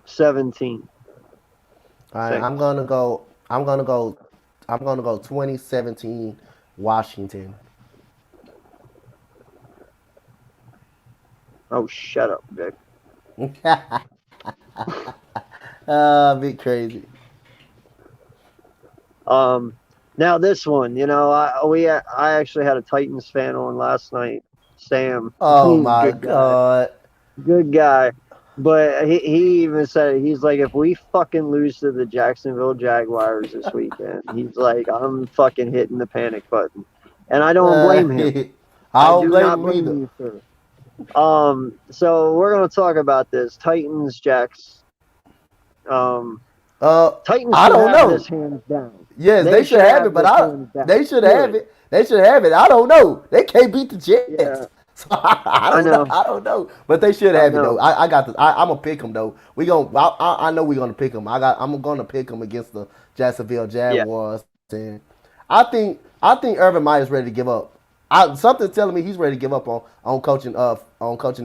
17. All right, I'm Saints. gonna go. I'm gonna go. I'm gonna go 2017 Washington. Oh, shut up, Vic. Bit crazy. Um, Now this one, I actually had a Titans fan on last night, Sam. Oh my Good guy, god. good guy. But he even said it. He's like, if we fucking lose to the Jacksonville Jaguars this weekend, he's like, I'm fucking hitting the panic button, and I don't blame him. I I don't do blame not him blame either. you, sir. So we're gonna talk about this Titans Jacks. Um, Uh, Titans I should don't have this know. hands down. Yes, they They should should have it, have but this I hands down. they should have Period. it. They should have it. I don't know. They can't beat the Jets. Yeah, So I I don't know. know. I don't know. But they should I have it though. know. I got this. I'm gonna pick them though. We gonna. I know we're gonna pick them. I'm gonna pick them against the Jacksonville Yeah. Jaguars. And I think Urban Meyer's ready to give up. Something's telling me he's ready to give up on coaching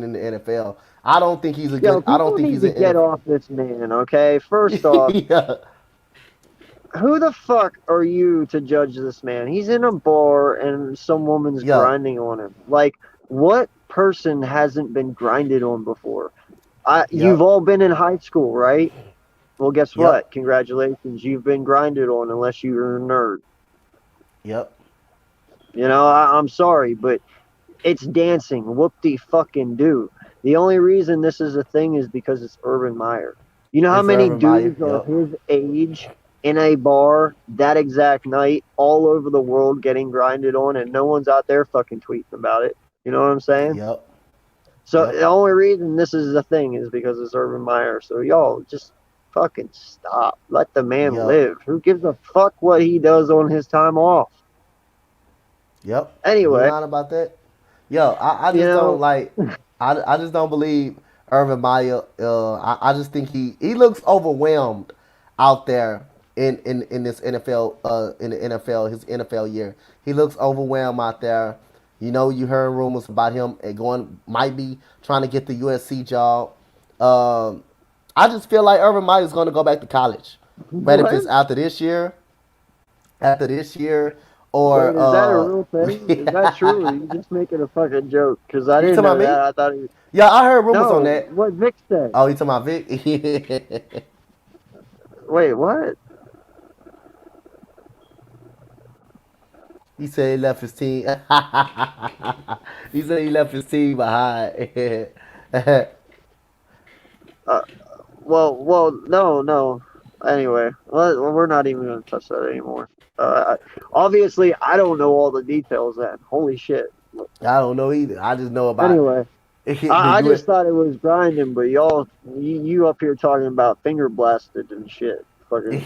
in the NFL. I don't think he's a Yo, good. I don't people think need he's to an get NFL. off this man, okay? First off, Yeah. who the fuck are you to judge this man? He's in a bar and some woman's Yeah. grinding on him. Like, what person hasn't been grinded on before? You've Yep. all been in high school, right? Well, guess Yep. what? Congratulations, you've been grinded on unless you're a nerd. Yep. I'm sorry, but it's dancing. Whoop de fucking do. The only reason this is a thing is because it's Urban Meyer. You know how It's many Urban Meyer. dudes are Yep. his age in a bar that exact night all over the world getting grinded on and no one's out there fucking tweeting about it? You know what I'm saying? Yep. So Yep. the only reason this is a thing is because it's Urban Meyer. So y'all just fucking stop. Let the man Yep. live. Who gives a fuck what he does on his time off? Yep. You ain't Anyway, lying about that. Yo, I you just don't know, like. I just don't believe Urban Meyer. I just think he looks overwhelmed out there in this NFL in the NFL his NFL year. He looks overwhelmed out there. You know, you heard rumors about him and going might be trying to get the USC job. Um, I just feel like Urban Meyer is going to go back to college, but if what? it's after this year, or Wait, is that a real thing? Is that true? Or are you just making a fucking joke? Because I you didn't talking about know me? that. I thought he. Yeah, I heard rumors on No, that. what Vic said. Oh, you talking about Vic? Wait, what? He said he left his team. He said he left his team behind. Uh, no, no. Anyway, we're not even going to touch that anymore. Obviously, I don't know all the details. Then, holy shit. I don't know either. I just know about Anyway, the I U.S. just thought it was grinding, but you up here talking about finger blasted and shit. Fucking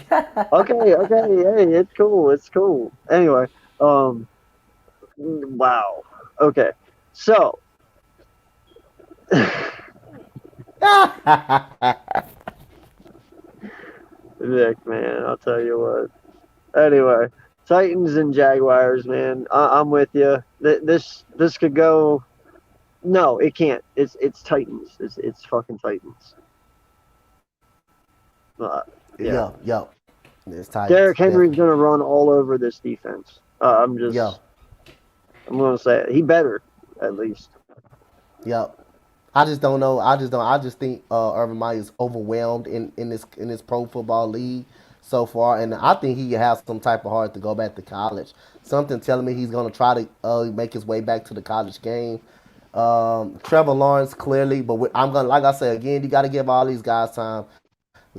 okay, hey, it's cool, it's cool. Anyway, um, wow, okay, so Vic, man, I'll tell you what. Anyway, Titans and Jaguars, man, I'm with you. This could go. No, it can't. It's Titans. It's fucking Titans. Uh, yeah. Yo. It's Titans, Derrick Henry's definitely. going to run all over this defense. Yo, I'm going to say it. He better, at least. yo. I just don't know. I just don't. I just think Urban Meyer is overwhelmed in this pro football league so far, and I think he has some type of heart to go back to college. Something telling me he's gonna try to make his way back to the college game. Trevor Lawrence clearly, but I'm gonna like I said again, you got to give all these guys time.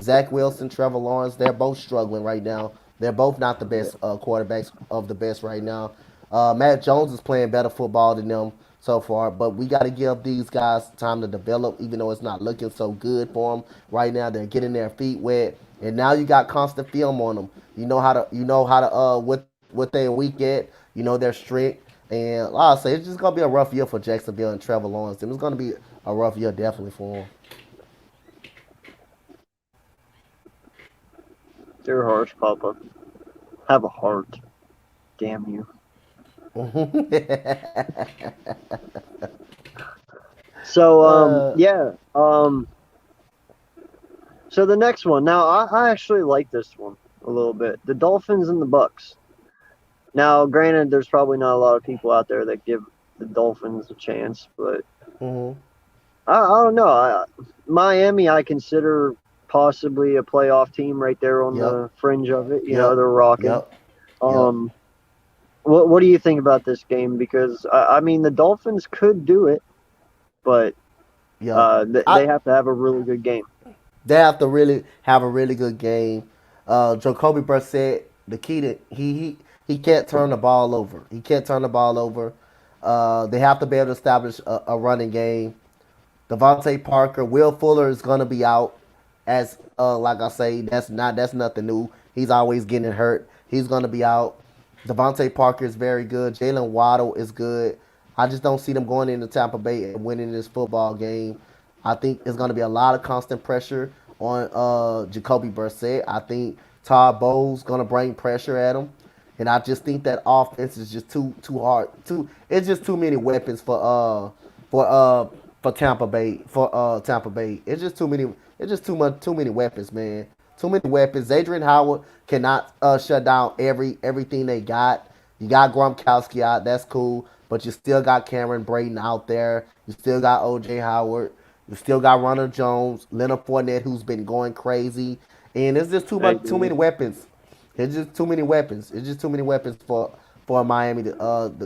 Zach Wilson, Trevor Lawrence, they're both struggling right now. They're both not the Yeah. best quarterbacks of the best right now. Matt Jones is playing better football than them so far, but we got to give these guys time to develop, even though it's not looking so good for them right now. They're getting their feet wet, and now you got constant film on them. You know how to what they're weak at. You know their strength. And like I say, it's just gonna be a rough year for Jacksonville and Trevor Lawrence. And it's gonna be a rough year definitely for Dear horse, Papa. Have a heart. Damn you. him. So, uh, yeah. So the next one. Now, I actually like this one a little bit. The Dolphins and the Bucks. Now, granted, there's probably not a lot of people out there that give the Dolphins a chance, but mhm. I don't know. Miami, I consider possibly a playoff team right there on Yep. the fringe of it. You know, Yep. they're rocking. Yep. Yep. Um, what do you think about this game? Because I mean, the Dolphins could do it, but Yep. they I have to have a really good game. They have to really have a really good game. Jacoby Brissett, the key to he can't turn the ball over. He can't turn the ball over. They have to be able to establish a running game. Devontae Parker, Will Fuller is gonna be out. As like I say, that's nothing new. He's always getting hurt. He's gonna be out. Devontae Parker is very good. Jalen Waddle is good. I just don't see them going into Tampa Bay and winning this football game. I think it's going to be a lot of constant pressure on Jacoby Brissett. I think Todd Bowles going to bring pressure at him, and I just think that offense is just too hard. It's just too many weapons for Tampa Bay Tampa Bay. It's just too many. It's just too many weapons, man. Too many weapons. Adrian Howard cannot shut down everything they got. You got Gronkowski out, that's cool, but you still got Cameron Brayden out there. You still got OJ Howard. You still got Ronald Jones, Leonard Fournette, who's been going crazy, and it's just I too agree. many weapons. It's just too many weapons. It's just too many weapons for Miami to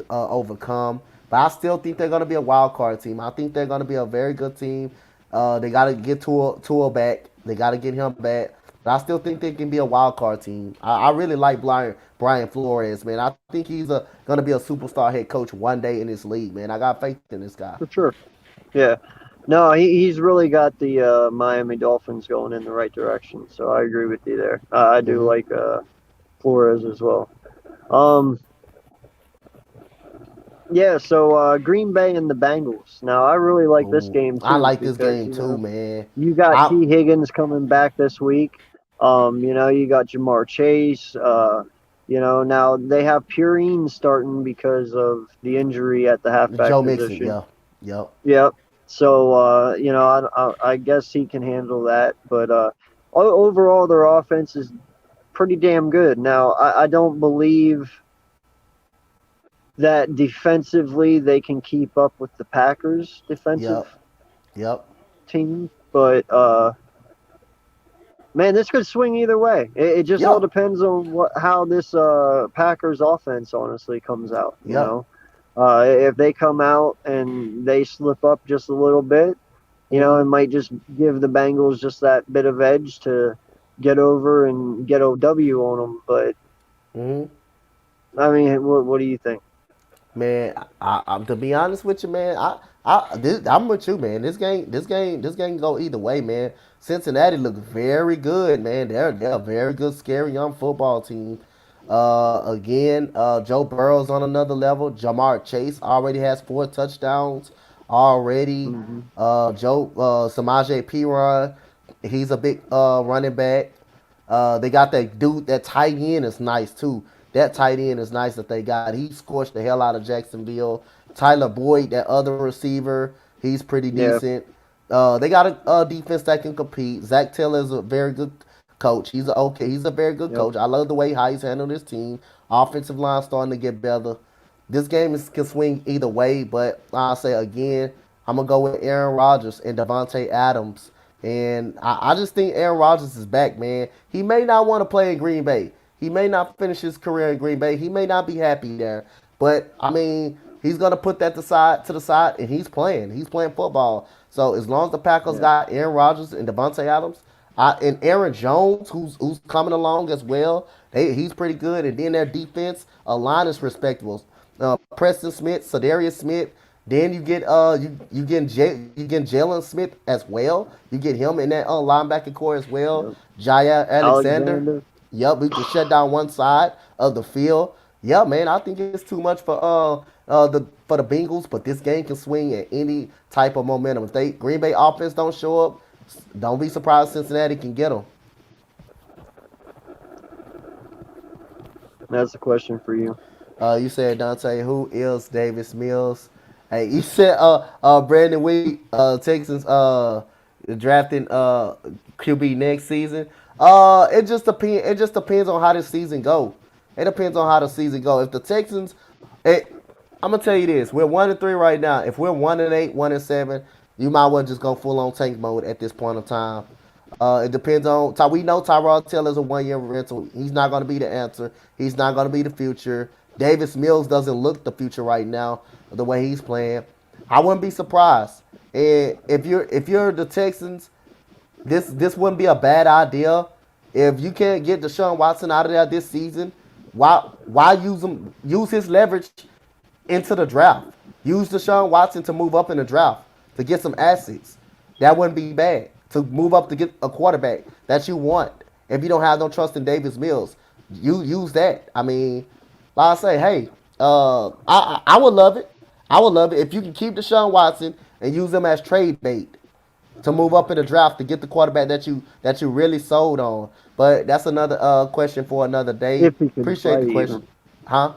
overcome. But I still think they're going to be a wild card team. I think they're going to be a very good team. They got to get Tua back. They got to get him back. But I still think they can be a wild card team. I really like Brian Flores, man. I think he's going to be a superstar head coach one day in this league, man. I got faith in this guy. For sure. Yeah. No, he's really got the Miami Dolphins going in the right direction. So I agree with you there. I do Hmm. like Flores as well. Um, yeah. So Green Bay and the Bengals. Now I really like this Ooh, game I too like this because game too, man. you got I T Higgins coming back this week. You got Jamar Chase. Now they have Purine starting because of the injury at the halfback Joe Mixon, position. yeah, yep, Yep. So I guess he can handle that. But overall, their offense is pretty damn good. Now I don't believe that defensively they can keep up with the Packers defensive yep, yep, team, but man, this could swing either way. It just all yep, depends on how this Packers offense honestly comes out. yep. If they come out and they slip up just a little bit, it Hmm. might just give the Bengals just that bit of edge to get over and get OW on them. But Hmm. I mean, what do you think? Man, to be honest with you, man, I'm with you, man. This game can go either way, man. Cincinnati look very good, man. They're a very good, scary young football team. Again, Joe Burrow's on another level. Jamar Chase already has 4 touchdowns already. Hmm. Samaje Perine, he's a big running back. They got that dude, that tight end is nice too. That tight end is nice that they got. He scorched the hell out of Jacksonville. Tyler Boyd, that other receiver, he's pretty Yeah. decent. They got a defense that can compete. Zach Taylor is a very good coach. He's a very good Yep. coach. I love the way how he's handled his team. Offensive line starting to get better. This game can swing either way, but I'll say again, I'm gonna go with Aaron Rodgers and Devontae Adams. And I just think Aaron Rodgers is back, man. He may not want to play in Green Bay. He may not finish his career in Green Bay. He may not be happy there. But I mean, he's gonna put that to the side, and he's playing. He's playing football. So as long as the Packers Yeah. got Aaron Rodgers and Devontae Adams, and Aaron Jones, who's coming along as well, he's pretty good. And then their defense line is respectable. Preston Smith, Sadarius Smith. Then you get you get Jalen Smith as well. You get him in that linebacker core as well. Yep. Jaya Alexander. Alexander. Yep, we can shut down one side of the field. Yeah, man, I think it's too much for the Bengals, but this game can swing at any type of momentum. If they Green Bay offense don't show up, don't be surprised Cincinnati can get them. That's a question for you. You said Dante, who is Davis Mills? Hey, you said Brandon Wheat, Texans drafting QB next season. It just depends. It just depends on how this season go. It depends on how the season go. If the Texans, it, I'm gonna tell you this: we're 1-3 right now. If we're 1-8, 1-7, you might well just go full on tank mode at this point in time. It depends on. We know Tyrod Taylor's a 1 year rental. He's not going to be the answer. He's not going to be the future. Davis Mills doesn't look the future right now the way he's playing. I wouldn't be surprised. And if you're the Texans, this wouldn't be a bad idea. If you can't get Deshaun Watson out of there this season, why use his leverage into the draft? Use Deshaun Watson to move up in the draft to get some assets. That wouldn't be bad. To move up to get a quarterback that you want. If you don't have no trust in Davis Mills, you use that. I mean, like I say, hey, I would love it. I would love it if you can keep Deshaun Watson and use him as trade bait to move up in the draft to get the quarterback that you really sold on. But that's another question for another day. If he can Appreciate play, the question, even. huh?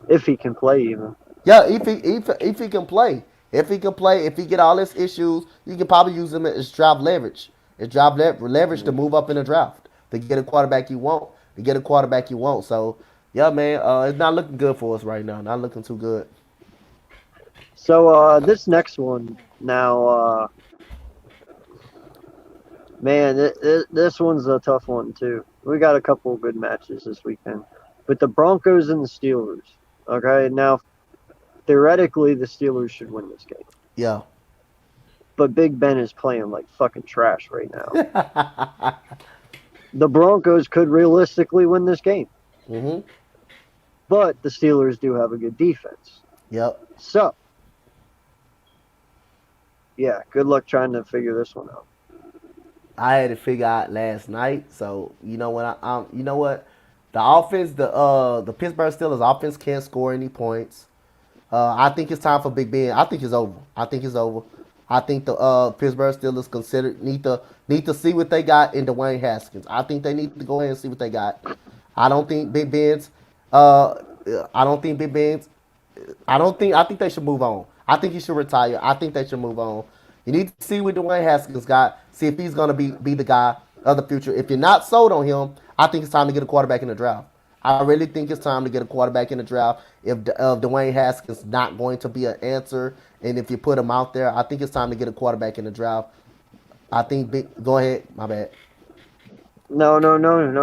If he can play, even. Yeah, if he can play, if he get all his issues, you can probably use him as draft leverage. It's draft leverage to move up in the draft to get a quarterback you want. To get a quarterback you want. So yeah, man, it's not looking good for us right now. Not looking too good. So this next one now, man, this one's a tough one too. We got a couple of good matches this weekend, but the Broncos and the Steelers. Okay, now theoretically the Steelers should win this game, Yeah. but Big Ben is playing like fucking trash right now. The Broncos could realistically win this game, Mhm. but the Steelers do have a good defense. Yep. So, yeah, good luck trying to figure this one out. I had to figure out last night. So you know what you know what, the offense, the Pittsburgh Steelers offense can't score any points. I think it's time for Big Ben. I think it's over. I think it's over. I think the Pittsburgh Steelers need to see what they got in Dwayne Haskins. I think they need to go ahead and see what they got. I don't think Big Ben's. Uh, I don't think Big Ben's. I think they should move on. I think he should retire. I think they should move on. You need to see what Dwayne Haskins got. See if he's gonna be the guy of the future. If you're not sold on him, I think it's time to get a quarterback in the draft. I really think it's time to get a quarterback in the draft. If Dwayne Haskins not going to be an answer, and if you put him out there, I think it's time to get a quarterback in the draft. I think. Go ahead. My bad. No,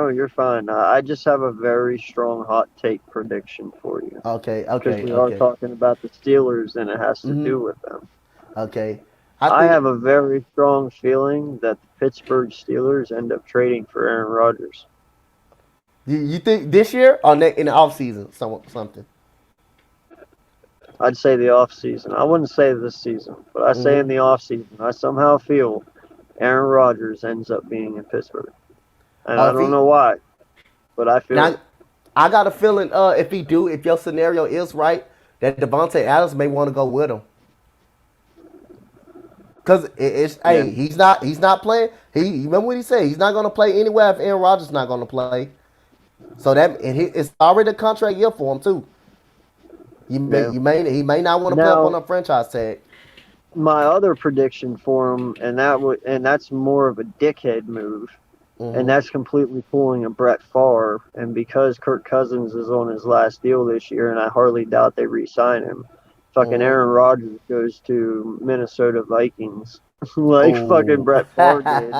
you're fine. I just have a very strong hot take prediction for you Okay. because Okay. we are Okay. talking about the Steelers and it has to Hmm. do with them. Okay. I I think. have a very strong feeling that the Pittsburgh Steelers end up trading for Aaron Rodgers. You think this year or in the off season something. I'd say the off season. I wouldn't say this season, but I say in Hmm. the off season. I somehow feel Aaron Rodgers ends up being in Pittsburgh, and I If don't he know why, but I feel now, it. I got a feeling if your scenario is right, that Devontae Adams may want to go with him. Cause it's Yeah. hey, he's not playing. You remember what he said? He's not gonna play anywhere if Aaron Rodgers not gonna play. So it's already a contract year for him too. Yeah. He may not want to play up on Now, a franchise tag. my other prediction for him, and that's more of a dickhead move, and Hmm. that's completely pulling a Brett Favre. And because Kirk Cousins is on his last deal this year, and I hardly doubt they re-sign him, fucking Hmm. Aaron Rodgers goes to Minnesota Vikings, like fucking Oh. Brett Favre did,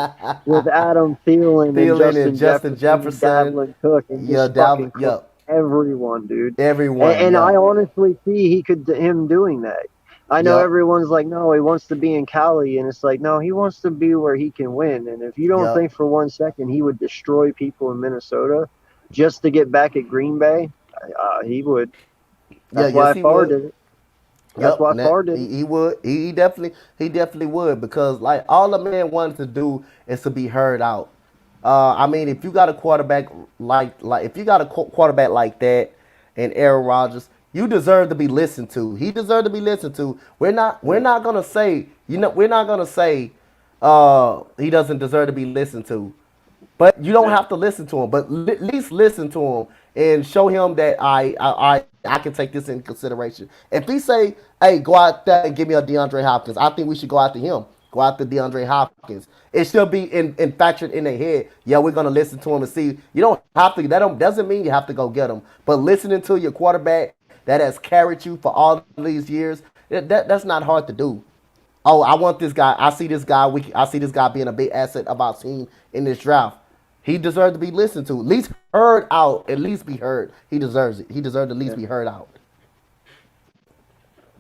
with Adam Thielen and Thielen and Justin Justin Jefferson and Jefferson. Davlin Cook, and Yeah, just fucking cook Yep. everyone, dude. Everyone. And I Yep. honestly see him doing that. I know Yep. everyone's like, no, he wants to be in Cali, and it's like, no, he wants to be where he can win. And if you don't Yep. think for 1 second he would destroy people in Minnesota just to get back at Green Bay, he would. Yeah. That's why Yes, he Favre would. did it. That's Yep, why and that, Favre did it. he would. He definitely would because like all the man wanted to do is to be heard out. I mean, if you got a quarterback like if you got a quarterback like that, and Aaron Rodgers, you deserve to be listened to. He deserved to be listened to. We're not gonna say, we're not gonna say he doesn't deserve to be listened to. But you don't Yeah. have to listen to him. But at least listen to him and show him that I can take this in consideration. If he say, "Hey, go out there and give me a DeAndre Hopkins," I think we should go after him. Go after DeAndre Hopkins. It should be in factored in their head. Yeah, we're gonna listen to him and see. You don't have to. Doesn't mean you have to go get him. But listening to your quarterback that has carried you for all these years, that's not hard to do. Oh, I want this guy. I see this guy. I see this guy being a big asset of our team in this draft. He deserves to be listened to, at least heard out, at least be heard. He deserves it. He deserves to at least be heard out.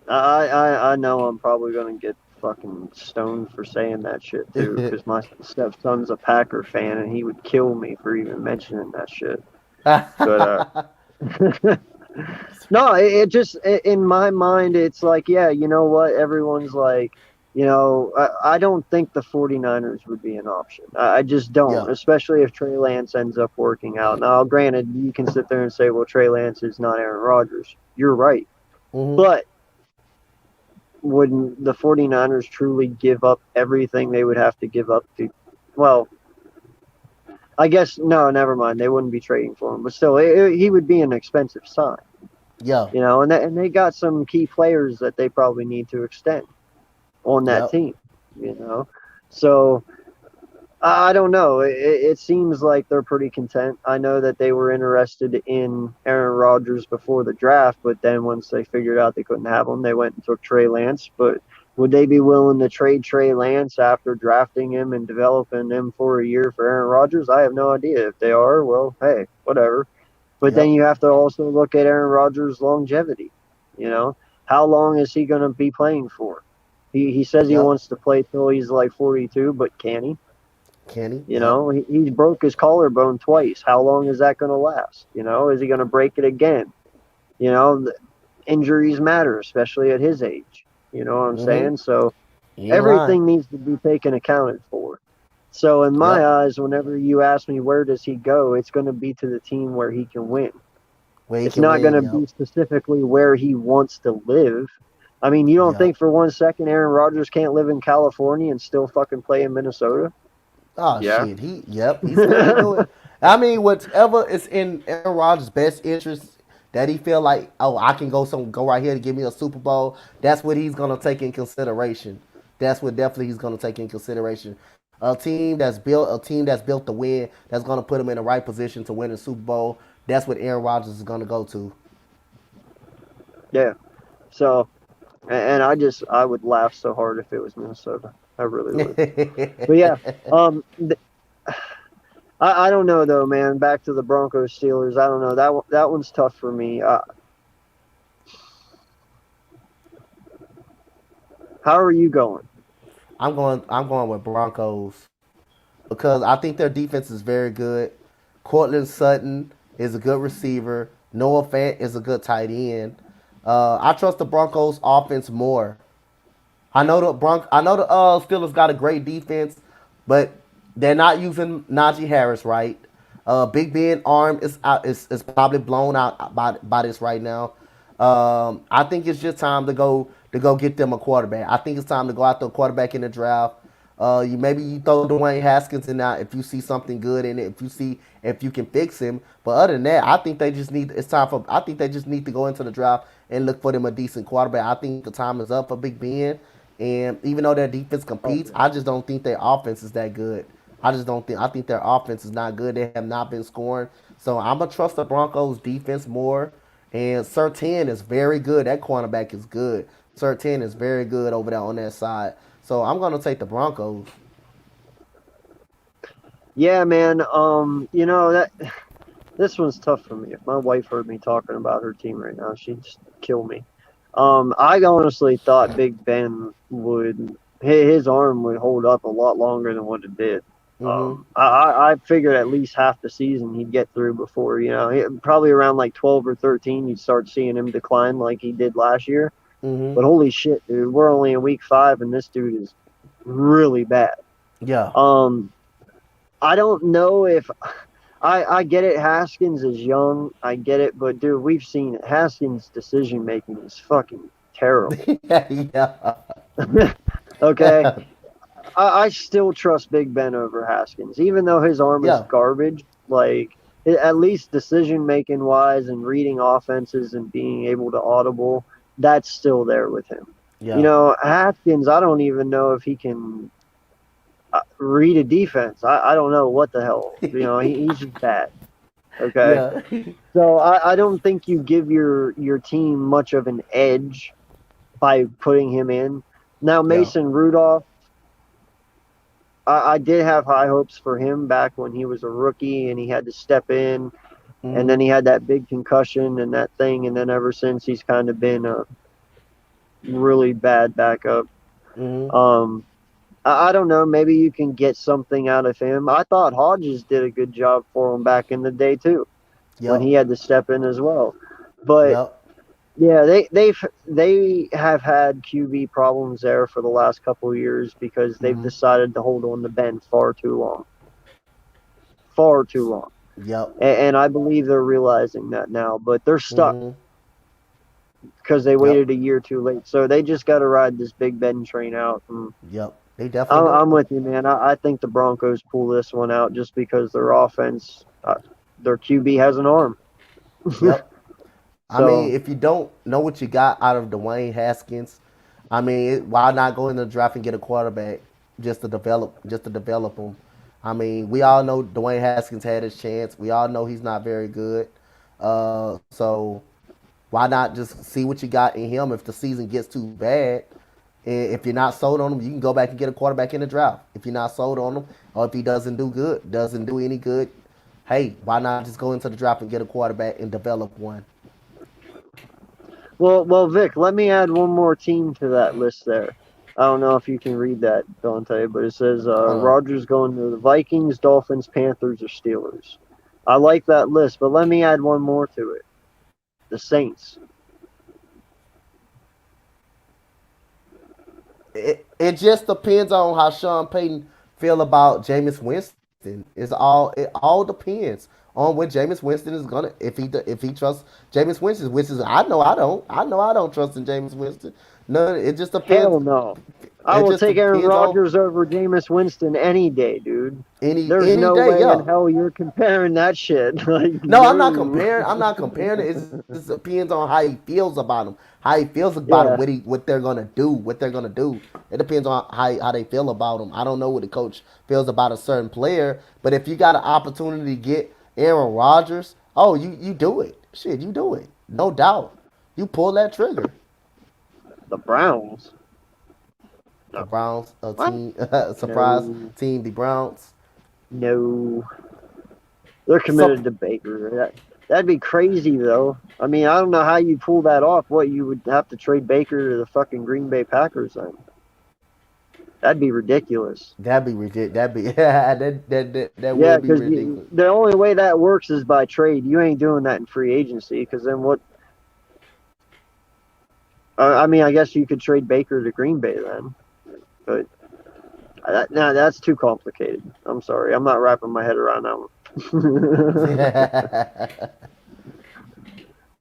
I know I'm probably gonna get fucking stoned for saying that shit too, because my stepson's a Packer fan and he would kill me for even mentioning that shit. But no, it just in my mind it's like, yeah, you know what? Everyone's like, I don't think the 49ers would be an option. I just don't, Yeah. especially if Trey Lance ends up working out. Now, granted, you can sit there and say, well, Trey Lance is not Aaron Rodgers. You're right. Mm-hmm. But wouldn't the 49ers truly give up everything they would have to give up to? Well, I guess, no, never mind. They wouldn't be trading for him. But still, he would be an expensive sign, Yeah. and they got some key players that they probably need to extend on that Yep. team. So I don't know. It seems like they're pretty content. I know that they were interested in Aaron Rodgers before the draft, but then once they figured out they couldn't have him, they went and took Trey Lance. But would they be willing to trade Trey Lance after drafting him and developing him for a year for Aaron Rodgers? I have no idea. If they are, well, hey, whatever. But then you have to also look at Aaron Rodgers' longevity. How long is he going to be playing for? He says he Yep. wants to play till he's like 42, but can he? Kenny. He broke his collarbone twice. How long is that going to last? Is he going to break it again? Injuries matter, especially at his age. You know what I'm saying? So everything needs to be taken accounted for. So in my eyes, whenever you ask me where does he go, it's going to be to the team where he can win. It's not going to be specifically where he wants to live. I mean, you don't think for 1 second Aaron Rodgers can't live in California and still fucking play in Minnesota? Oh Yeah. shit. He's gonna do it. I mean, whatever is in Aaron Rodgers' best interest that he feel like, oh, I can go right here to give me a Super Bowl. That's what he's gonna take in consideration. That's what definitely he's gonna take in consideration. A team that's built to win, that's gonna put him in the right position to win a Super Bowl. That's what Aaron Rodgers is gonna go to. Yeah. So, and I would laugh so hard if it was Minnesota. I really would. But yeah, I don't know though, man. Back to the Broncos Steelers. I don't know, that one's tough for me. How are you going? I'm going with Broncos because I think their defense is very good. Cortland Sutton is a good receiver. Noah Fant is a good tight end. I trust the Broncos offense more. I know the Steelers got a great defense, but they're not using Najee Harris right. Big Ben arm is probably blown out by this right now. I think it's just time to go get them a quarterback. I think it's time to go out to a quarterback in the draft. You throw Dwayne Haskins in there if you see something good in it. If you can fix him. But other than that, I think they just need to go into the draft and look for them a decent quarterback. I think the time is up for Big Ben. And even though their defense competes, I just don't think their offense is that good. I think their offense is not good. They have not been scoring. So I'm gonna trust the Broncos defense more. And Surtain is very good. That cornerback is good. Surtain is very good over there on that side. So I'm gonna take the Broncos. Yeah, man. That this one's tough for me. If my wife heard me talking about her team right now, she'd just kill me. I honestly thought Big Ben his arm would hold up a lot longer than what it did. Mm-hmm. I figured at least half the season he'd get through before, probably around like 12 or 13, you'd start seeing him decline like he did last year. Mm-hmm. But holy shit, dude, we're only in week 5 and this dude is really bad. Yeah. I don't know if I get it. Haskins is young. I get it, but dude, we've seen it. Haskins' decision making is fucking terrible. Yeah. Okay, I still trust Big Ben over Haskins, even though his arm is Yeah. garbage. Like at least decision making wise and reading offenses and being able to audible, that's still there with him. You Yeah. know, Haskins, I don't even know if he can read a defense. I don't know what the hell. You know, he's just bad. Okay. Yeah. So I don't think you give your team much of an edge by putting him in. Now Yeah. Mason Rudolph, I did have high hopes for him back when he was a rookie and he had to step in, and Hmm. then he had that big concussion and that thing, and then ever since he's kind of been a really bad backup. Hmm. Um, I don't know. Maybe you can get something out of him. I thought Hodges did a good job for him back in the day too, when Yep. he had to step in as well. But Yep. yeah, they have had QB problems there for the last couple of years because they've Hmm. decided to hold on to Ben far too long, Yep. and I believe they're realizing that now. But they're stuck Hmm. because they Yep. waited a year too late. So they just got to ride this Big Ben train out. And Yep. They definitely I'm do. with you, man. I think the Broncos pull this one out just because their offense, their QB has an arm. Yep. I mean, So if you don't know what you got out of Dwayne Haskins, I mean, why not go in the draft and get a quarterback just to develop him? I mean, we all know Dwayne Haskins had his chance. We all know he's not very good. So why not just see what you got in him? If the season gets too bad, and if you're not sold on him, you can go back and get a quarterback in the draft. If you're not sold on him, or if he doesn't do any good, hey, why not just go into the draft and get a quarterback and develop one? well, Vic, let me add one more team to that list there. I don't know if you can read that, Dante, but it says Hold on. Rogers going to the Vikings, Dolphins, Panthers, or Steelers. I like that list, but let me add one more to it. The Saints. It just depends on how Sean Payton feel about Jameis Winston. It all depends on what Jameis Winston is gonna if he trusts Jameis Winston, which is I know I don't trust in Jameis Winston. No, it just depends. Hell no. I It will just take Aaron depends on Rodgers over Jameis Winston any day, dude. There's any no day. way in Yeah. hell you're comparing that shit. Like, No, I'm not no. comparing. I'm not comparing it. It just depends on how he feels about him. How he feels about him. Yeah. What they're gonna do. What they're gonna do. It depends on how they feel about him. I don't know what the coach feels about a certain player. But if you got an opportunity to get Aaron Rodgers, oh, you do it. Shit, you do it. No doubt. You pull that trigger. The Browns. The No. Browns, a What? team surprise No. team. The Browns. No. They're So committed to Baker. That'd be crazy, though. I mean, I don't know how you pull that off. What, you would have to trade Baker to the fucking Green Bay Packers then? That'd be ridiculous. that'd be ridiculous. That'd be that Yeah, would be because ridiculous. the only way that works is by trade. You ain't doing that in free agency. Because then what? I mean, I guess you could trade Baker to Green Bay then, but now that's too complicated. I'm sorry, I'm not wrapping my head around that one.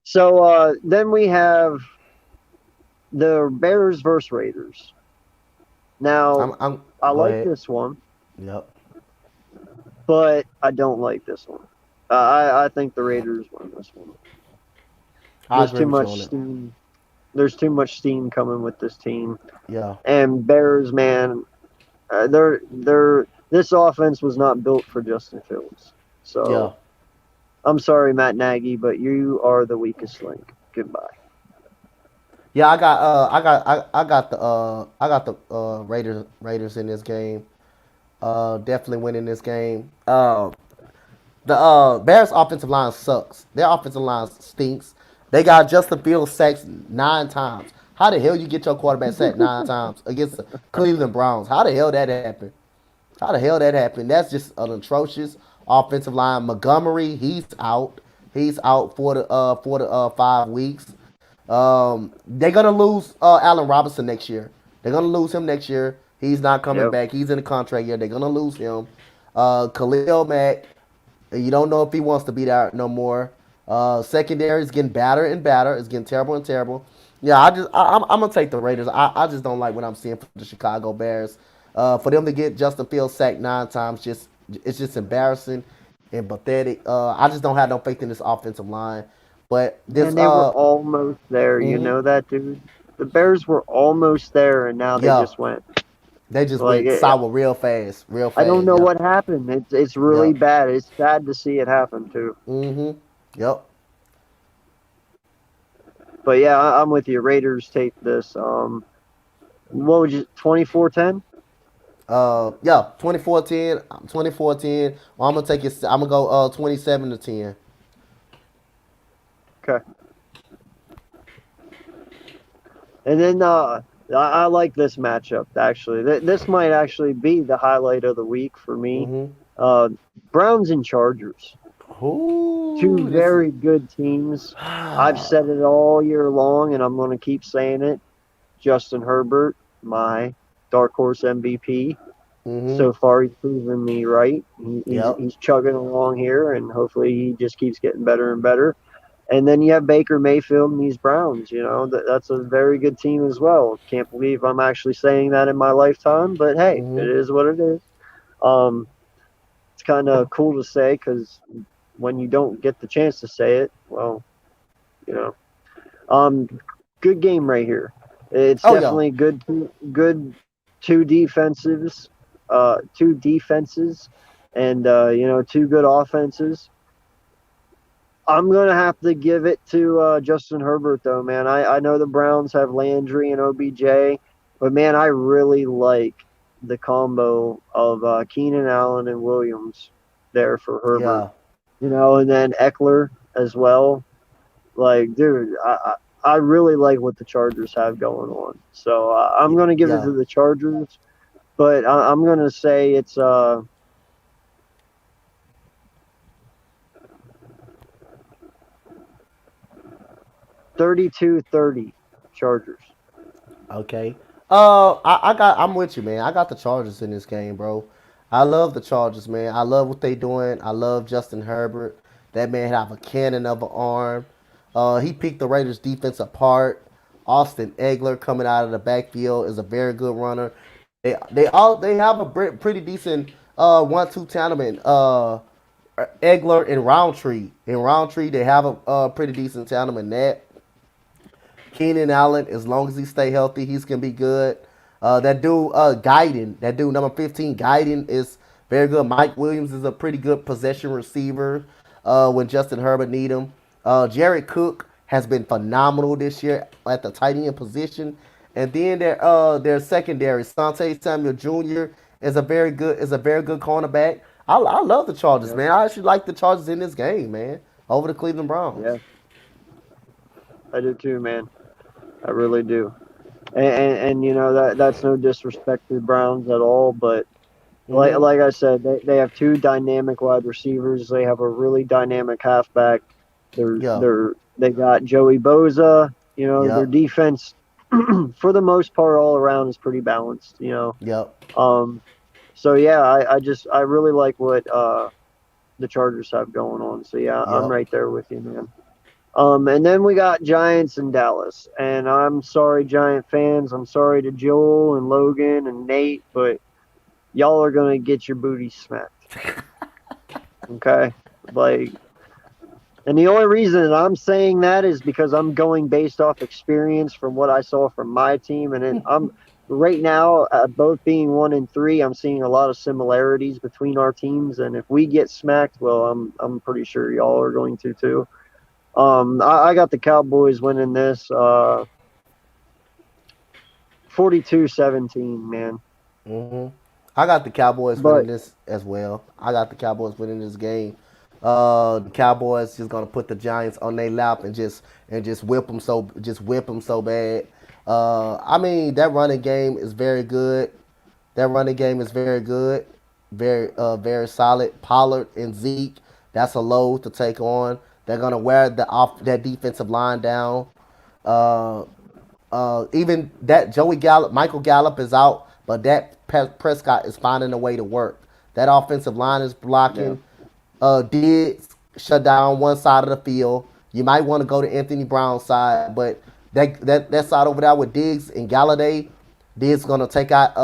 So then we have the Bears versus Raiders. Now I'm I go like ahead. this one, Yep. but I don't like this one. I think the Raiders win this one. I There's agree too with you much on it. steam. There's too much steam coming with this team. Yeah. And Bears, man, they're this offense was not built for Justin Fields. Yeah. So I'm sorry, Matt Nagy, but you are the weakest link. Goodbye. Yeah, I got the Raiders in this game. Definitely winning this game. The Bears offensive line sucks. Their offensive line stinks. They got Justin Fields sacked 9 times. How the hell you get your quarterback sacked 9 times against the Cleveland Browns? How the hell that happened? How the hell that happened? That's just an atrocious offensive line. Montgomery, he's out. He's out for the 5 weeks. They're gonna lose Allen Robinson next year. They're gonna lose him next year. He's not coming Yep. back. He's in a contract year. They're gonna lose him. Khalil Mack You don't know if he wants to be there no more. Secondary is getting badder and badder. It's getting terrible and terrible. Yeah, I'm gonna take the Raiders. I just don't like what I'm seeing from the Chicago Bears. For them to get Justin Fields sacked 9 times, it's just embarrassing and pathetic. I just don't have no faith in this offensive line. But this Man, they were almost there. You mhm, know that, dude. The Bears were almost there, and now they yeah, just went. they just Like went sour real fast, real I don't fast. know Yep, what happened. It's really yep, bad. It's sad to see it happen too. yep. But yeah, I'm with you. Raiders take this. What would you 24-10? Yeah, 2014, 2014. Well, I'm gonna take it. I'm gonna go 27-10. Okay. And then I like this matchup actually. This might actually be the highlight of the week for me. Mm-hmm. Uh, Browns and Chargers. Two Ooh, this is. very good teams. I've said it all year long, and I'm going to keep saying it. Justin Herbert, my dark horse MVP. Mm-hmm. So far, he's proven me right. Yep. He's chugging along here, and hopefully, he just keeps getting better and better. And then you have Baker Mayfield and these Browns. You know that's a very good team as well. Can't believe I'm actually saying that in my lifetime, but hey, it Mm-hmm. is what it is. Um, it's kind of cool to say because when you don't get the chance to say it, well, you know, good game right here. It's Oh yeah. definitely good two defenses, and two good offenses. I'm gonna have to give it to Justin Herbert though, man. I know the Browns have Landry and OBJ, but man, I really like the combo of Keenan Allen and Williams there for Herbert. Yeah. And then Eckler as well. Like, dude, I really like what the Chargers have going on. So I'm gonna give it Yeah. to the Chargers, but I'm gonna say it's 32-30 Chargers. Okay. I'm with you, man. I got the Chargers in this game, bro. I love the Chargers, man. I love what they doing. I love Justin Herbert. That man have a cannon of an arm. He picked the Raiders defense apart. Austin Eggler coming out of the backfield is a very good runner. They have a pretty decent 1-2 tandem. Eggler and Roundtree. In Roundtree, they have a pretty decent tandem in that. Keenan Allen, as long as he stay healthy, he's gonna be good. That dude, that dude number 15, Guyton is very good. Mike Williams is a pretty good possession receiver when Justin Herbert need him. Jared Cook has been phenomenal this year at the tight end position, and then their secondary, Sante Samuel Jr. is a very good cornerback. I love the Chargers, Yeah, man. I actually like the Chargers in this game, man, over the Cleveland Browns. yeah, I do too, man. I really do. And that's no disrespect to the Browns at all, but like Hmm. like I said, they have two dynamic wide receivers. They have a really dynamic halfback. Yeah. They got Joey Boza. Their Yep. defense for the most part all around is pretty balanced. Yep. Um, so yeah, I really like what the Chargers have going on. So yeah, I'm Yep. right there with you, man. And then we got Giants in Dallas. And I'm sorry, Giant fans. I'm sorry to Joel and Logan and Nate, but y'all are going to get your booty smacked. Okay? Like, and the only reason that I'm saying that is because I'm going based off experience from what I saw from my team. And I'm right now, both being 1-3, I'm seeing a lot of similarities between our teams. And if we get smacked, well, I'm pretty sure y'all are going to too. I got the Cowboys winning this 42-17, man. Hmm. I got the Cowboys winning But this as well. I got the Cowboys winning this game. The Cowboys just gonna put the Giants on their lap and just whip them so bad. I mean that running game is very good. That running game is very good, very solid. Pollard and Zeke, that's a load to take on. They're gonna wear that defensive line down. Uh, even that Michael Gallup is out, but that Prescott is finding a way to work. That offensive line is yeah, blocking. Did shut down one side of the field. You might want to go to Anthony Brown's side, but that side over there with Diggs and Galladay, Diggs gonna take out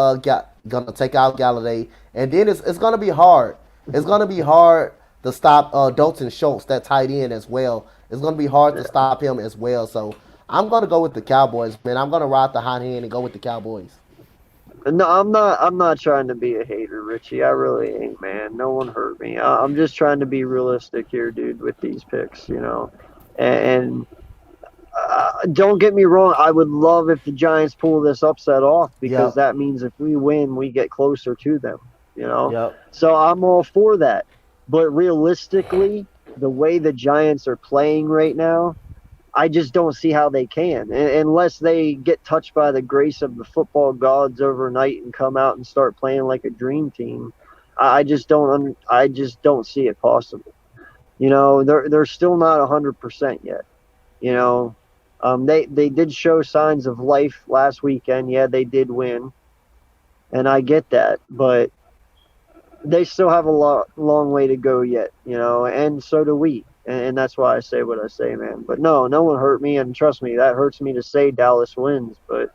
Galladay, and then it's gonna be hard. It's gonna be hard to stop Dalton Schultz, that tight end as well. It's gonna be hard to stop him as well. So I'm gonna go with the Cowboys, man. I'm gonna ride the hot hand and go with the Cowboys. No, I'm not. I'm not trying to be a hater, Richie. I really ain't, man. No one hurt me. I'm just trying to be realistic here, dude, with these picks, you know. And don't get me wrong. I would love if the Giants pull this upset off because that means if we win, we get closer to them, you know. Yep. So I'm all for that. But realistically, the way the Giants are playing right now, I just don't see how they can, unless they get touched by the grace of the football gods overnight and come out and start playing like a dream team. I just don't see it possible. You know, they're still not 100% yet. You know, they did show signs of life last weekend. Yeah, they did win, and I get that, but they still have a long way to go yet. You know, and so do we. And that's why I say what I say, man. But no one hurt me, and trust me, that hurts me to say Dallas wins. But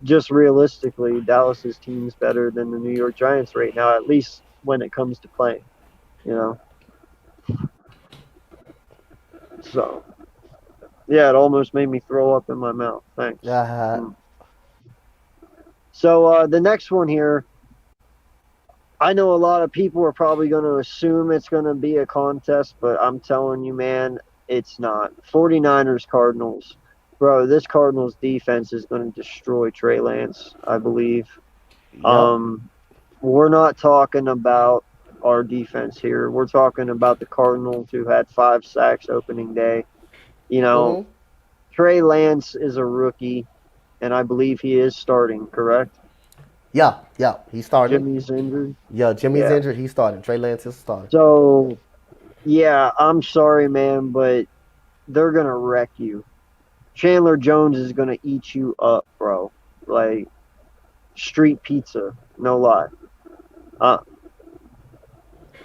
just realistically, Dallas's team's better than the New York Giants right now, at least when it comes to playing, you know. So, yeah, it almost made me throw up in my mouth. Thanks. So the next one here, I know a lot of people are probably going to assume it's going to be a contest, but I'm telling you, man, it's not. 49ers Cardinals. Bro, this Cardinals defense is going to destroy Trey Lance, I believe. Yep. We're not talking about our defense here. We're talking about the Cardinals who had 5 sacks opening day. You know, Trey Lance is a rookie, and I believe he is starting, correct? Yeah, he's starting. Jimmy's injured. Yeah, Jimmy's injured. He's starting. Trey Lance is starting. So, yeah, I'm sorry, man, but they're going to wreck you. Chandler Jones is going to eat you up, bro. Like, street pizza. No lie.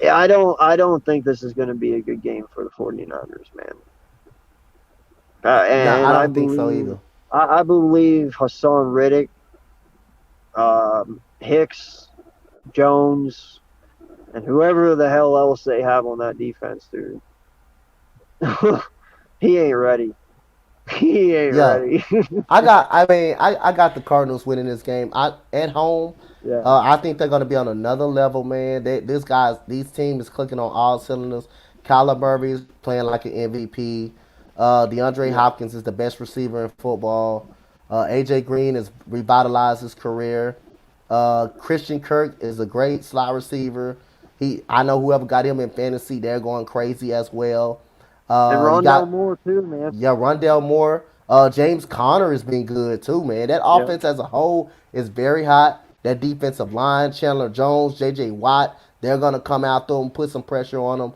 Yeah, I don't think this is going to be a good game for the 49ers, man. I don't think so either. I believe Hassan Riddick, Hicks, Jones, and whoever the hell else they have on that defense, dude. He ain't ready. He ain't ready. I got the Cardinals winning this game. At home. Yeah. I think they're gonna be on another level, man. These team is clicking on all cylinders. Kyler Murray is playing like an MVP. DeAndre Hopkins is the best receiver in football. AJ Green has revitalized his career. Christian Kirk is a great slot receiver. I know whoever got him in fantasy, they're going crazy as well. And Rondell Moore too, man. Yeah, Rondell Moore. James Conner has been good too, man. That offense as a whole is very hot. That defensive line, Chandler Jones, J.J. Watt, they're gonna come out there and put some pressure on them.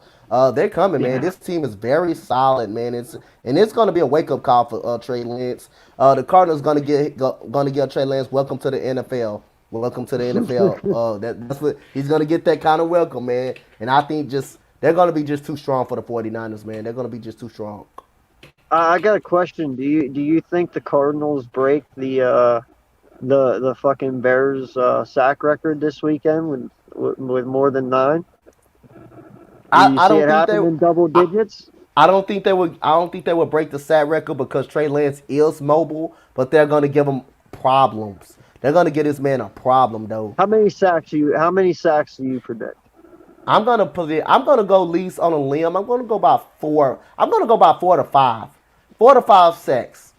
They're coming, man. This team is very solid, man. It's gonna be a wake up call for Trey Lance. The Cardinals gonna give Trey Lance welcome to the NFL. Welcome to the NFL. That's what he's gonna get, that kind of welcome, man. And I think they're gonna be just too strong for the 49ers, man. They're gonna be just too strong. I got a question. Do you think the Cardinals break the fucking Bears sack record this weekend with more than 9? I don't think they in double digits. I don't think they would break the sack record because Trey Lance is mobile, but they're gonna give him problems. They're gonna get this man a problem though. How many sacks do you predict? I'm gonna go least on a limb. I'm gonna go by 4. I'm gonna go by 4 to 5. 4 to 5 sacks.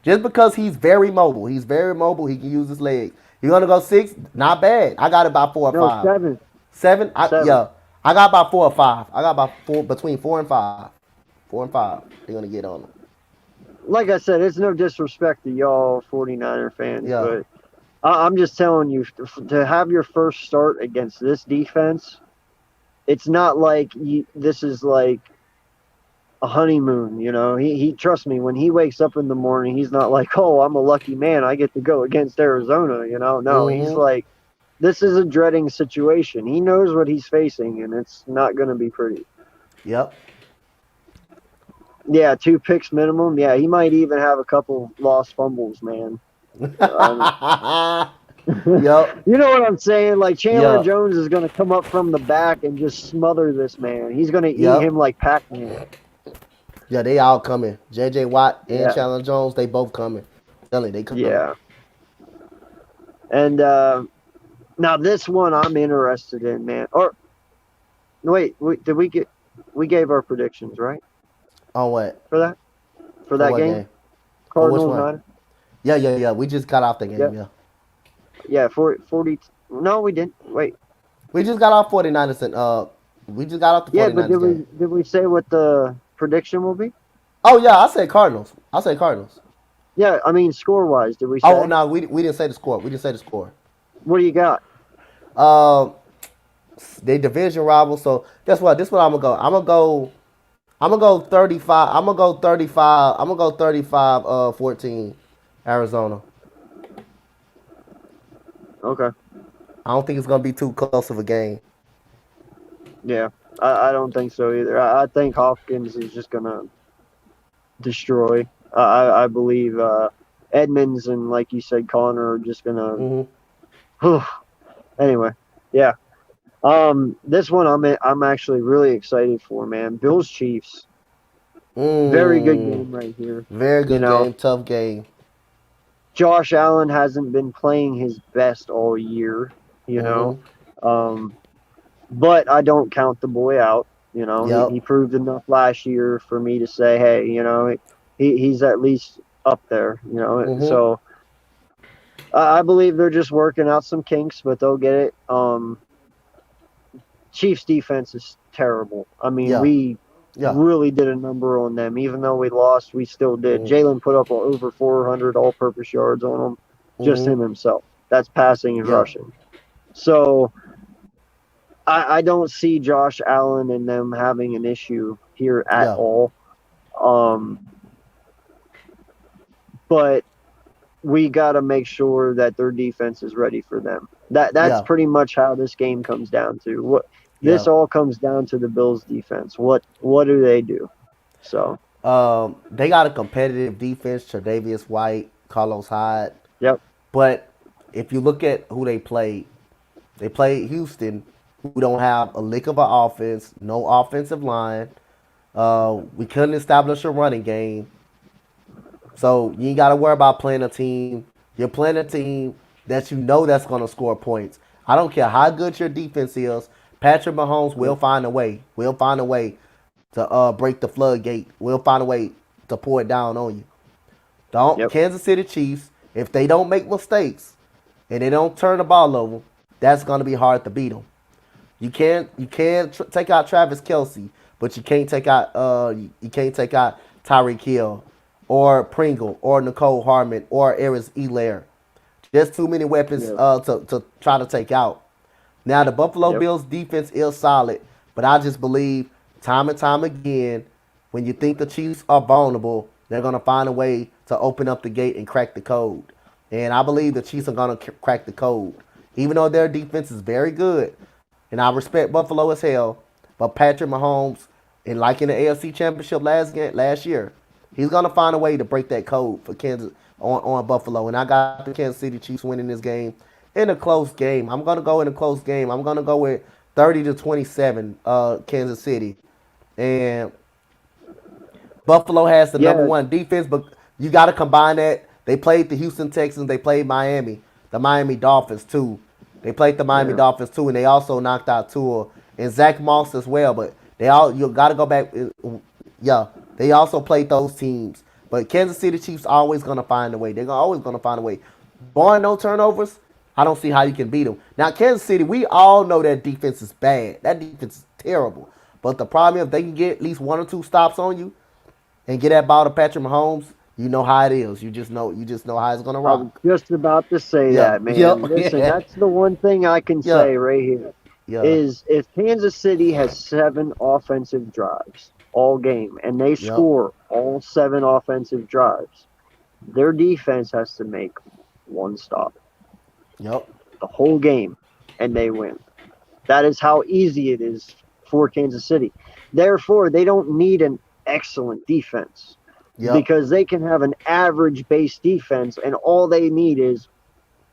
Just because he's very mobile. He can use his legs. You're gonna go 6? Not bad. I got it by 4 or 5. 7. 7? Yeah. I got about 4 or 5. I got about between 4 and 5. 4 and 5. They're gonna get on him. Like I said, it's no disrespect to y'all 49er fans, but I'm just telling you, to have your first start against this defense, it's not like this is like a honeymoon, you know. He trust me, when he wakes up in the morning, he's not like, oh, I'm a lucky man, I get to go against Arizona, you know. No, he's like, this is a dreading situation. He knows what he's facing, and it's not going to be pretty. Yep. Yeah, 2 picks minimum. Yeah, he might even have a couple lost fumbles, man. Yep. You know what I'm saying? Like Chandler Yep. Jones is going to come up from the back and just smother this man. He's going to eat Yep. him like Pac-Man. Yeah, they all coming. J.J. Watt and Yeah. Chandler Jones, they both coming. Telling they coming. Yeah. And now this one I'm interested in, man. Or wait, we gave our predictions, right? On what? For that For what game? game? Cardinals one? Niners? Yeah. We just got off the game, Yep. yeah. Yeah, 40. No, we didn't. Wait. We just got off 49ers and we just got off the 49ers Yeah, but game. did we say what the prediction will be? Oh yeah, I said Cardinals. Yeah, I mean score wise, did we say? Oh no, we didn't say the score. We didn't say the score. What do you got? They division rival, so guess what? This is what I'm gonna go. I'm gonna go 35. I'm gonna go 35. I'm gonna go 35 14 Arizona. Okay. I don't think it's gonna be too close of a game. Yeah, I don't think so either. I think Hopkins is just gonna destroy. I believe Edmonds and like you said, Connor are just gonna. hmm Anyway, yeah. This one I'm actually really excited for, man. Bills Chiefs. Very good game right here. Very good game. Tough game. Josh Allen hasn't been playing his best all year, you know. But I don't count the boy out. You know, Yep. he proved enough last year for me to say, hey, you know, he's at least up there. You know, so I believe they're just working out some kinks, but they'll get it. Chiefs defense is terrible. I mean, we really did a number on them. Even though we lost, we still did. Jalen put up over 400 all-purpose yards on them, just him himself. That's passing and rushing. So I don't see Josh Allen and them having an issue here at all. But we got to make sure that their defense is ready for them. That's pretty much how this game comes down to. This all comes down to the Bills' defense. What do they do? So they got a competitive defense. Tre'Davious White, Carlos Hyde. Yep. But if you look at who they played Houston, who don't have a lick of an offense, no offensive line. We couldn't establish a running game. So you ain't got to worry about playing a team. You're playing a team that you know that's going to score points. I don't care how good your defense is. Patrick Mahomes will find a way. We'll find a way to break the floodgate. We'll find a way to pour it down on you. Kansas City Chiefs, if they don't make mistakes and they don't turn the ball over, that's going to be hard to beat them. You can't take out Travis Kelce, but you can't take out Tyreek Hill or Pringle or Nicole Harmon or Eris Elair. There's too many weapons to try to take out. Now, the Buffalo Bills defense is solid, but I just believe time and time again, when you think the Chiefs are vulnerable, they're going to find a way to open up the gate and crack the code. And I believe the Chiefs are going to crack the code. Even though their defense is very good, and I respect Buffalo as hell, but Patrick Mahomes, and like in the AFC Championship last year, he's going to find a way to break that code for Kansas on Buffalo. And I got the Kansas City Chiefs winning this game. In a close game. I'm going to go in a close game. I'm going to go with 30-27 Kansas City. And Buffalo has the number one defense, but you got to combine that. They played the Houston Texans. They played Miami, the Miami Dolphins too. They played the Miami Dolphins too, and they also knocked out Tua and Zach Moss as well. But you got to go back. They also played those teams. But Kansas City Chiefs are always going to find a way. They're always going to find a way. Barring no turnovers, I don't see how you can beat them. Now, Kansas City, we all know that defense is bad. That defense is terrible. But the problem is if they can get at least 1 or 2 stops on you and get that ball to Patrick Mahomes, you know how it is. You just know how it's going to rock. I was just about to say that, man. Listen, that's the one thing I can say right here is if Kansas City has 7 offensive drives all game and they score all 7 offensive drives, their defense has to make 1 stop. Yep. The whole game. and they win. That is how easy it is for Kansas City. Therefore, they don't need an excellent defense Yep. because they can have an average base defense, and all they need is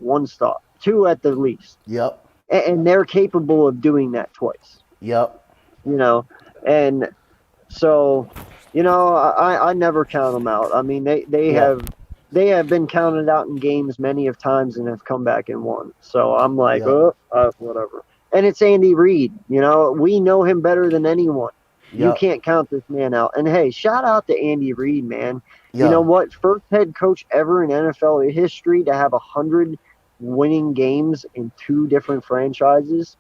one stop, two at the least. Yep. And they're capable of doing that twice, Yep. you know. And so, you know, I never count them out. I mean, they Yeah. have been counted out in games many of times and have come back and won. So I'm like, Yeah. whatever. And it's Andy Reid. You know, we know him better than anyone. You Yep. can't count this man out. And hey, shout out to Andy Reid, man. Yeah. You know what? First head coach ever in NFL history to have 100 winning games in 2 different franchises.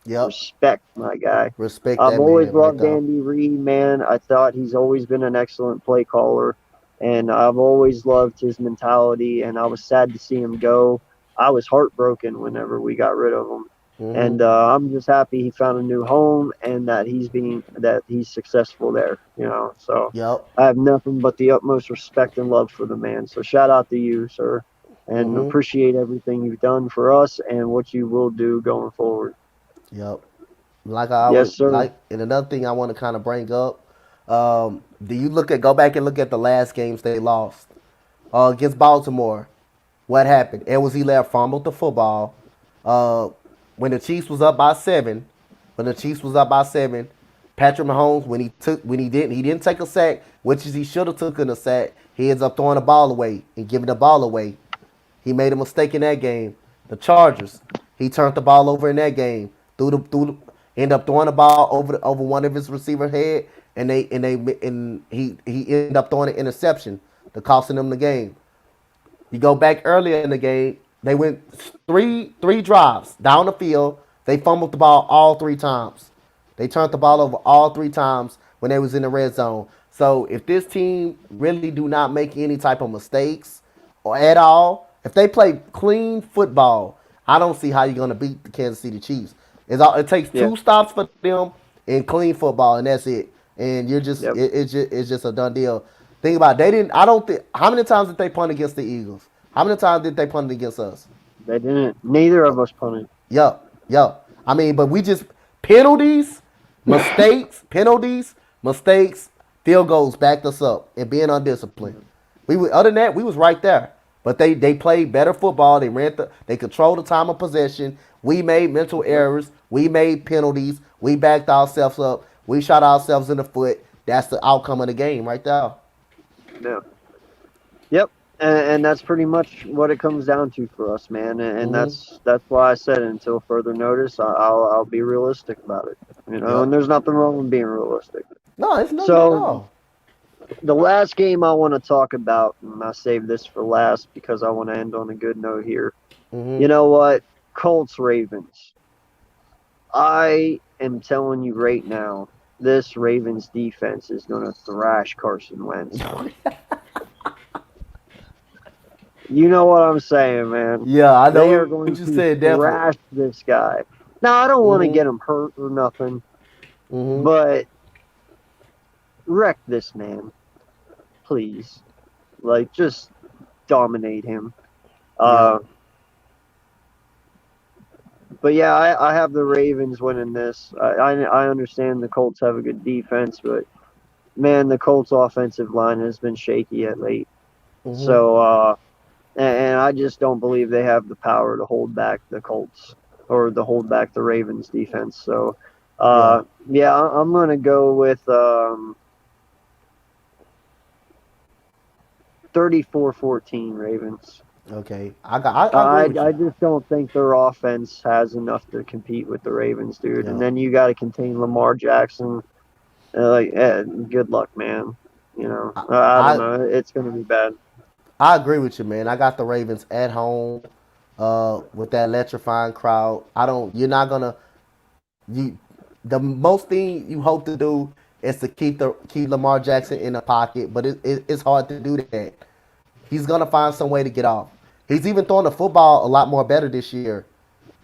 Yep. Respect, my guy. Respect I've that always man right loved there. Andy Reid, man. I thought he's always been an excellent play caller, and I've always loved his mentality, and I was sad to see him go. I was heartbroken whenever we got rid of him. Mhm. And I'm just happy he found a new home and that he's successful there, you know. So Yep. I have nothing but the utmost respect and love for the man. So shout out to you, sir, and Mhm. appreciate everything you've done for us and what you will do going forward. Yep. Like I Yes, always sir. like, and another thing I want to kind of bring up, do you go back and look at the last games they lost against Baltimore? What happened? Edwards Helaire fumbled the football. Uh, when the Chiefs was up by 7, Patrick Mahomes he didn't take a sack, which is he should have taken a sack. He ends up throwing the ball away and giving the ball away. He made a mistake in that game. The Chargers, he turned the ball over in that game. End up throwing the ball over one of his receiver head, and he ended up throwing an interception, to costing them the game. You go back earlier in the game, they went three drives down the field. They fumbled the ball all 3 times. They turned the ball over all 3 times when they was in the red zone. So if this team really do not make any type of mistakes or at all, if they play clean football, I don't see how you're gonna beat the Kansas City Chiefs. It takes Yeah. 2 stops for them in clean football, and that's it. And Yep. it's just a done deal. Think about it, they didn't. I don't think. How many times did they punt against the Eagles? How many times did they punt against us? They didn't. Neither of us punted. Yup. I mean, but we just penalties, mistakes, field goals backed us up and being undisciplined. Other than that, we was right there. But they played better football. They controlled the time of possession. We made mental errors. We made penalties. We backed ourselves up. We shot ourselves in the foot. That's the outcome of the game right there. Yeah. Yep. And that's pretty much what it comes down to for us, man. And Mhm. that's why I said until further notice, I'll be realistic about it. You know, Yep. and there's nothing wrong with being realistic. No, it's nothing So- at all. The last game I want to talk about, and I saved this for last because I want to end on a good note here. Mhm. You know what? Colts Ravens. I am telling you right now, this Ravens defense is going to thrash Carson Wentz. You know what I'm saying, man. Yeah, I know They are what going you to said. Definitely. thrash this guy. Now, I don't want to Mhm. get him hurt or nothing, Mhm. but wreck this man, please. Like, just dominate him. But yeah, I have the Ravens winning this. I understand the Colts have a good defense, but man, the Colts offensive line has been shaky at late. Mhm. So, and I just don't believe they have the power to hold back the Colts or to hold back the Ravens defense. So, yeah, I'm going to go with 34-14 Ravens. Okay, I agree with you. I just don't think their offense has enough to compete with the Ravens, dude. Yeah. And then you got to contain Lamar Jackson. Good luck, man. You know, I don't know. It's going to be bad. I agree with you, man. I got the Ravens at home, with that electrifying crowd. You're not gonna. The most thing you hope to do is to keep Lamar Jackson in the pocket, but it's hard to do that. He's gonna find some way to get off. He's even throwing the football a lot more better this year.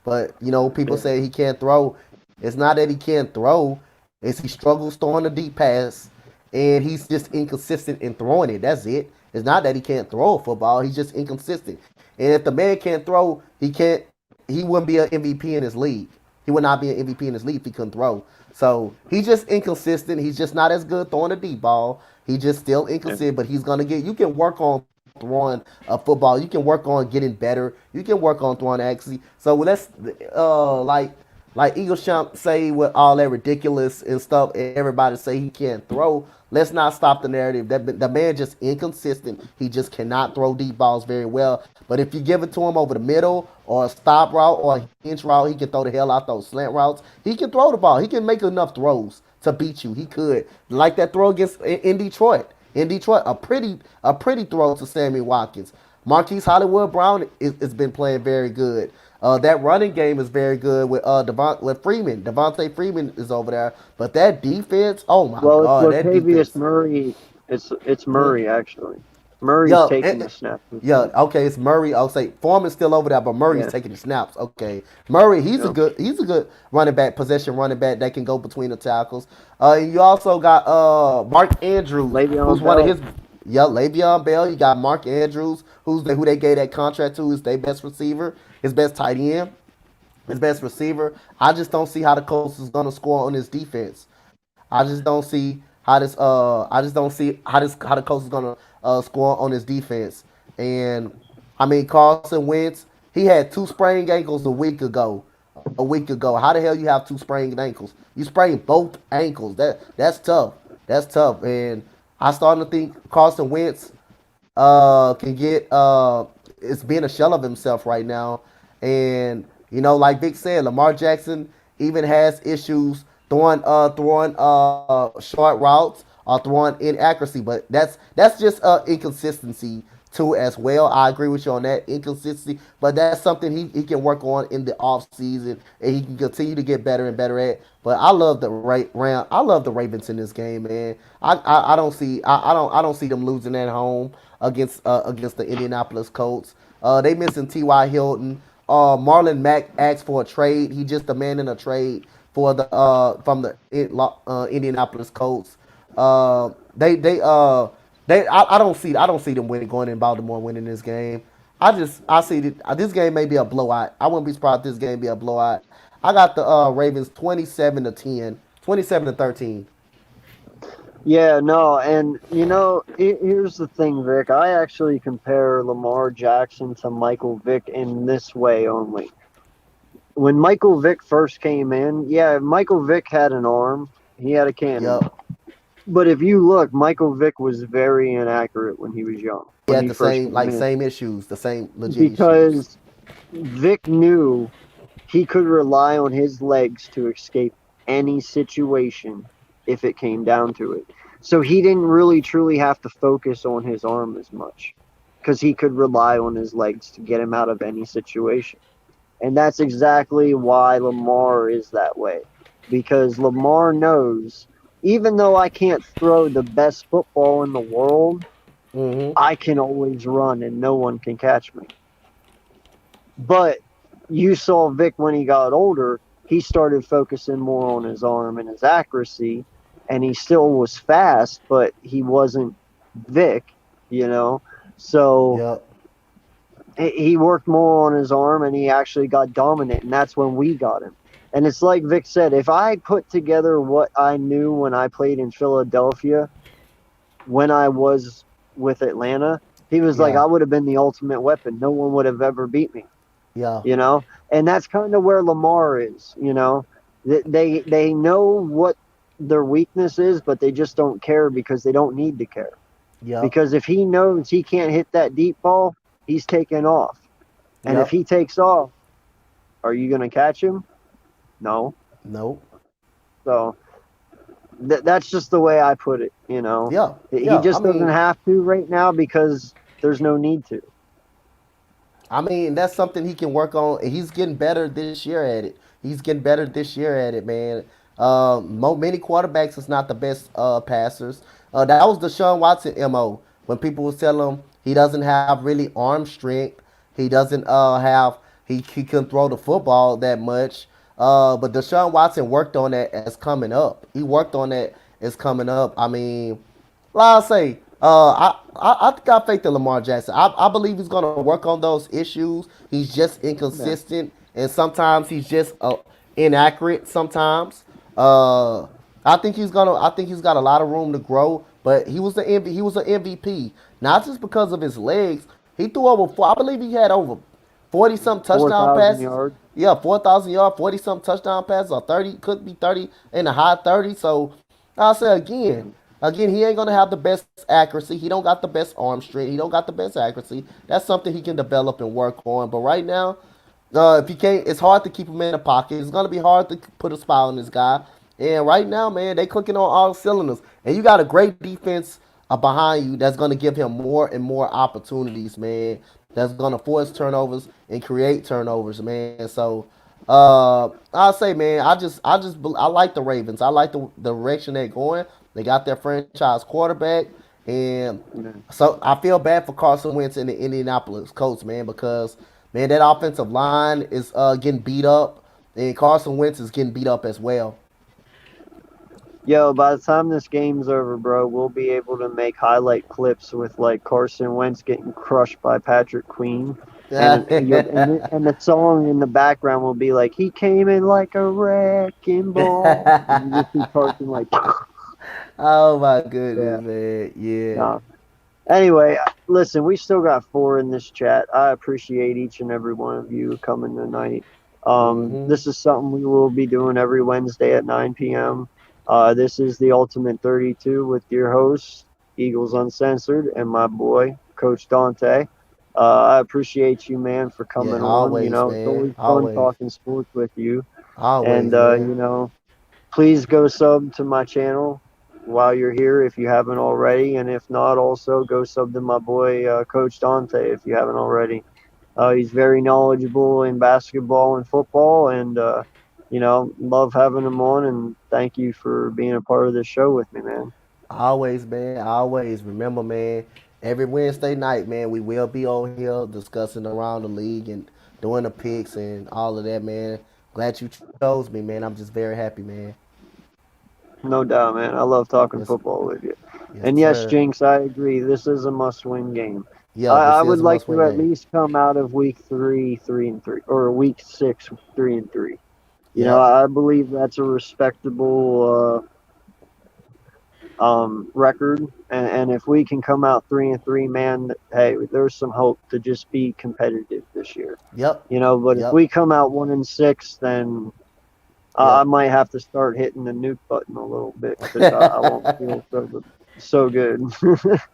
But people say he can't throw. It's not that he can't throw. It's he struggles throwing the deep pass, and he's just inconsistent in throwing it. That's it. It's not that he can't throw a football. He's just inconsistent. And if the man can't throw, he can't he wouldn't be an MVP in his league. He would not be an MVP in his league if he couldn't throw. So he's just inconsistent. He's just not as good throwing the deep ball. He's just still inconsistent, but he's gonna get. You can work on throwing a football. You can work on getting better. You can work on throwing accuracy. So let's like Eagle Champ say with all that ridiculous and stuff, and everybody say he can't throw. Let's not stop the narrative. That the man just inconsistent. He just cannot throw deep balls very well. But if you give it to him over the middle or a stop route or a hinge route, he can throw the hell out those slant routes. He can throw the ball. He can make enough throws to beat you. He could, like that throw against in Detroit. In Detroit, a pretty throw to Sammy Watkins. Marquise Hollywood Brown has been playing very good. That running game is very good with Freeman. Devontae Freeman is over there, but that defense, oh my god, Well, that Latavius defense. Murray. It's Murray actually. Murray's Yeah, taking the snap. yeah, okay, it's Murray. I'll say Foreman's still over there, but Murray's Yeah. taking the snaps. Okay, Murray, he's Yeah. a good running back, possession running back that can go between the tackles. You also got Mark Andrews, Le'Veon who's one of Bell. his. Yeah, Le'Veon Bell. You got Mark Andrews, who they gave that contract to, is their best receiver, his best tight end, his best receiver. I just don't see how the Colts is gonna score on this defense. I just don't see how this. I just don't see how the Colts is gonna score on this defense. And I mean, Carson Wentz, he had two sprained ankles a week ago. A week ago, how the hell you have two sprained ankles? You sprained both ankles. That's tough. That's tough. And I starting to think Carson Wentz can get it's being a shell of himself right now. And like Vic said, Lamar Jackson even has issues throwing short routes or throwing inaccuracy. But that's just inconsistency too as well. I agree with you on that inconsistency, but that's something he can work on in the off season, and he can continue to get better and better at. But I love I love the Ravens in this game, man. I don't see I don't see them losing at home against the Indianapolis Colts. They missing T.Y. Hilton. Marlon Mack asked for a trade. He just demanding a trade for the from the Indianapolis Colts. I don't see them winning, going in Baltimore winning this game. I see this game may be a blowout. I wouldn't be surprised if this game be a blowout. I got the Ravens 27-10, 27-13. Yeah, no, and here's the thing, Vic. I actually compare Lamar Jackson to Michael Vick in this way only. When Michael Vick first came in, yeah, Michael Vick had an arm. He had a cannon. Yep. But if you look, Michael Vick was very inaccurate when he was young. He when had the first same came in. same issues, the same legit issues. Because Vic knew he could rely on his legs to escape any situation if it came down to it. So he didn't really truly have to focus on his arm as much because he could rely on his legs to get him out of any situation. And that's exactly why Lamar is that way. Because Lamar knows, even though I can't throw the best football in the world, I can always run and no one can catch me. But you saw Vic when he got older, he started focusing more on his arm and his accuracy, and he still was fast, but he wasn't Vic, So he worked more on his arm, and he actually got dominant, and that's when we got him. And it's like Vic said, if I put together what I knew when I played in Philadelphia, when I was with Atlanta, he was like, I would have been the ultimate weapon. No one would have ever beat me. Yeah. And that's kind of where Lamar is, They know what their weakness is, but they just don't care because they don't need to care. Yeah. Because if he knows he can't hit that deep ball, he's taking off. And if he takes off, are you going to catch him? No. Nope. So that's just the way I put it, Yeah. He just doesn't have to right now because there's no need to. I mean, that's something he can work on. He's getting better this year at it. Man. Many quarterbacks is not the best passers. That was Deshaun Watson MO. When people was telling him he doesn't have really arm strength, he doesn't he couldn't throw the football that much. But Deshaun Watson worked on that as coming up. He worked on that as coming up. I mean, like I say, I got faith in Lamar Jackson. I believe he's gonna work on those issues. He's just inconsistent, and sometimes he's just inaccurate. Sometimes, uh, I think he's got a lot of room to grow. But he was an MVP, not just because of his legs. He threw over four. I believe he had over 40 some touchdown 4,000 passes. yards. Yeah, 4,000 yards, 40 some touchdown passes, or 30, could be 30 in the high 30. So I'll say again, he ain't gonna have the best accuracy. He don't got the best arm strength. He don't got the best accuracy. That's something he can develop and work on. But right now, if he can't, it's hard to keep him in the pocket. It's gonna be hard to put a spy on this guy. And right now, man, they clicking on all cylinders. And you got a great defense behind you that's gonna give him more and more opportunities, man. That's gonna force turnovers and create turnovers, man. So, I'll say, man, I like the Ravens. I like the direction they're going. They got their franchise quarterback, and Yeah. so I feel bad for Carson Wentz and the Indianapolis Colts, man, because man, that offensive line is getting beat up, and Carson Wentz is getting beat up as well. Yo, by the time this game's over, bro, we'll be able to make highlight clips with like Carson Wentz getting crushed by Patrick Queen, and the song in the background will be like, "He came in like a wrecking ball," and you just see Carson like, Oh my yeah, goodness, man. Yeah. nah. Anyway, listen, we still got four in this chat. I appreciate each and every one of you coming tonight. Hmm. This is something we will be doing every Wednesday at 9 p.m. This is the Ultimate 32 with your host, Eagles Uncensored, and my boy, Coach Dante. I appreciate you, man, for Yeah, coming on. You always, know, it's man. always fun Always. talking sports with you. And, Always, man. you know, please go sub to my channel while you're here if you haven't already, and if not, also go sub to my boy Coach Dante if you haven't already. He's very knowledgeable in basketball and football, and you know, love having him on. And thank you for being a part of this show with me, man. Always, man. Always. Remember, man, every Wednesday night, man, we will be on here discussing around the league and doing the picks and all of that, man. Glad you chose me, man. I'm just very happy, man. No doubt, man. I love talking Yes, football with you. yes, And yes, sir. Jinx, I agree. This is a must-win game. Yeah, I this would is a like must to win at game. least come out of week three, 3-3, or week six, 3-3. You know, Yep. I believe that's a respectable record, and if we can come out 3-3, man, hey, there's some hope to just be competitive this year. Yep. You know, but if Yep. we come out 1-6, then I Yep. might have to start hitting the nuke button a little bit because I won't feel so good.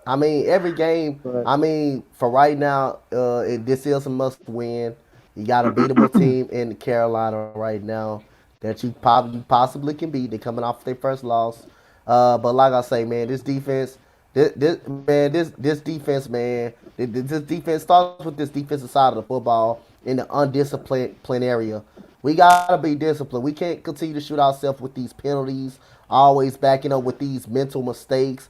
I mean, every game. But I mean, for right now, this is a must win. You got a beatable team in Carolina right now that you probably possibly can beat. They're coming off their first loss. But like I say, man, this defense, man, this defense starts with this defensive side of the football in the undisciplined area. We gotta be disciplined. We can't continue to shoot ourselves with these penalties, always backing up with these mental mistakes.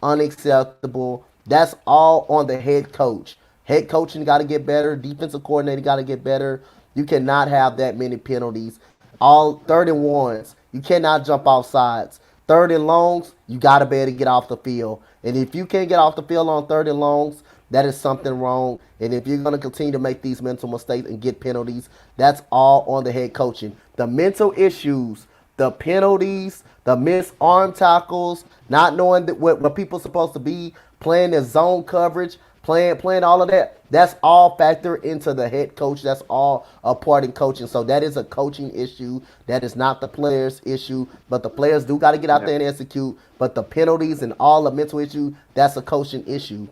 Unacceptable. That's all on the head coach. Head coaching got to get better. Defensive coordinator got to get better. You cannot have that many penalties. All third and ones. You cannot jump off sides. Third and longs, you got to be able to get off the field. And if you can't get off the field on third and longs, that is something wrong. And if you're going to continue to make these mental mistakes and get penalties, that's all on the head coaching. The mental issues, the penalties, the missed arm tackles, not knowing that what people are supposed to be, playing their zone coverage, playing all of that. That's all factor into the head coach. That's all a part in coaching. So that is a coaching issue. That is not the players' issue. But the players do got to get out yeah. there and execute. But the penalties and all the mental issue, that's a coaching issue.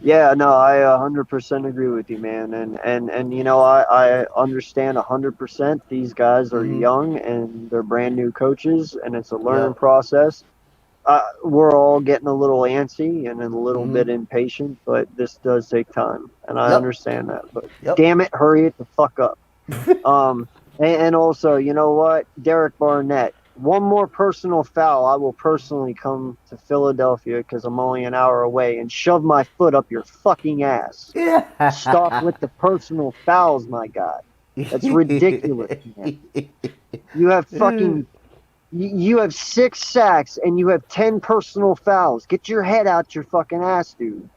Yeah, no, I 100% agree with you, man. And you know, I understand 100%. These guys are Mm-hmm. young and they're brand new coaches, and it's a learning Yep. process. We're all getting a little antsy and a little Mm-hmm. bit impatient, but this does take time, and I Yep. understand that. But Yep. damn it, hurry it the fuck up. And also, you know what, Derek Barnett, one more personal foul, I will personally come to Philadelphia because I'm only an hour away and shove my foot up your fucking ass. Stop with the personal fouls, my guy. That's ridiculous, man. You have fucking you have 6 sacks and you have 10 personal fouls. Get your head out your fucking ass, dude.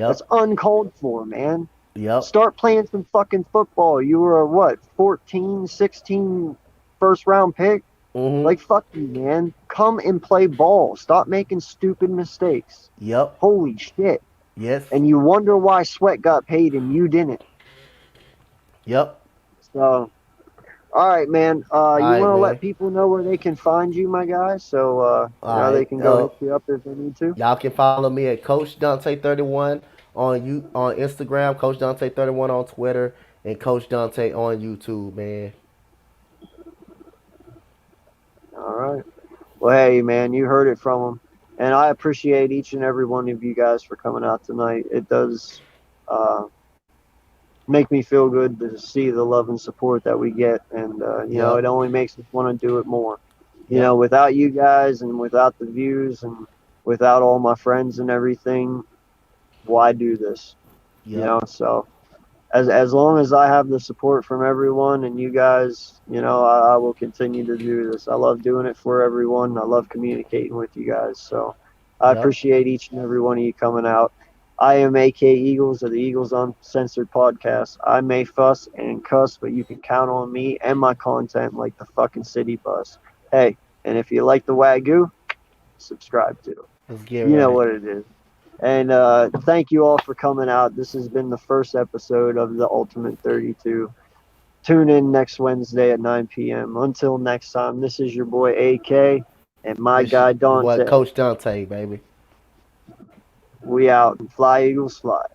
That's Yep. uncalled for, man. Yep. Start playing some fucking football. You were a what, 14, 16 first round pick? Mm-hmm. Like, fuck you, man. Come and play ball. Stop making stupid mistakes. Yep. Holy shit. Yes. And you wonder why Sweat got paid and you didn't. Yep. So, all right, man. You right, want to man. let people know where they can find you, my guy? So, All they right. can go hit you up if they need to. Y'all can follow me at Coach Dante31 on Instagram, Coach Dante31 on Twitter, and Coach Dante on YouTube, man. All right. Well, hey, man, you heard it from him. And I appreciate each and every one of you guys for coming out tonight. It does make me feel good to see the love and support that we get. And, it only makes us want to do it more. Without you guys and without the views and without all my friends and everything, why do this? So as long as I have the support from everyone and you guys, I will continue to do this. I love doing it for everyone. I love communicating with you guys. So I appreciate each and every one of you coming out. I am AK Eagles of the Eagles Uncensored podcast. I may fuss and cuss, but you can count on me and my content like the fucking city bus. Hey, and if you like the Wagyu, subscribe to it. Let's get You know what it is. And thank you all for coming out. This has been the first episode of the Ultimate 32. Tune in next Wednesday at 9 p.m. Until next time, this is your boy AK and my guy Dante. Coach Dante, baby. We out. Fly Eagles fly.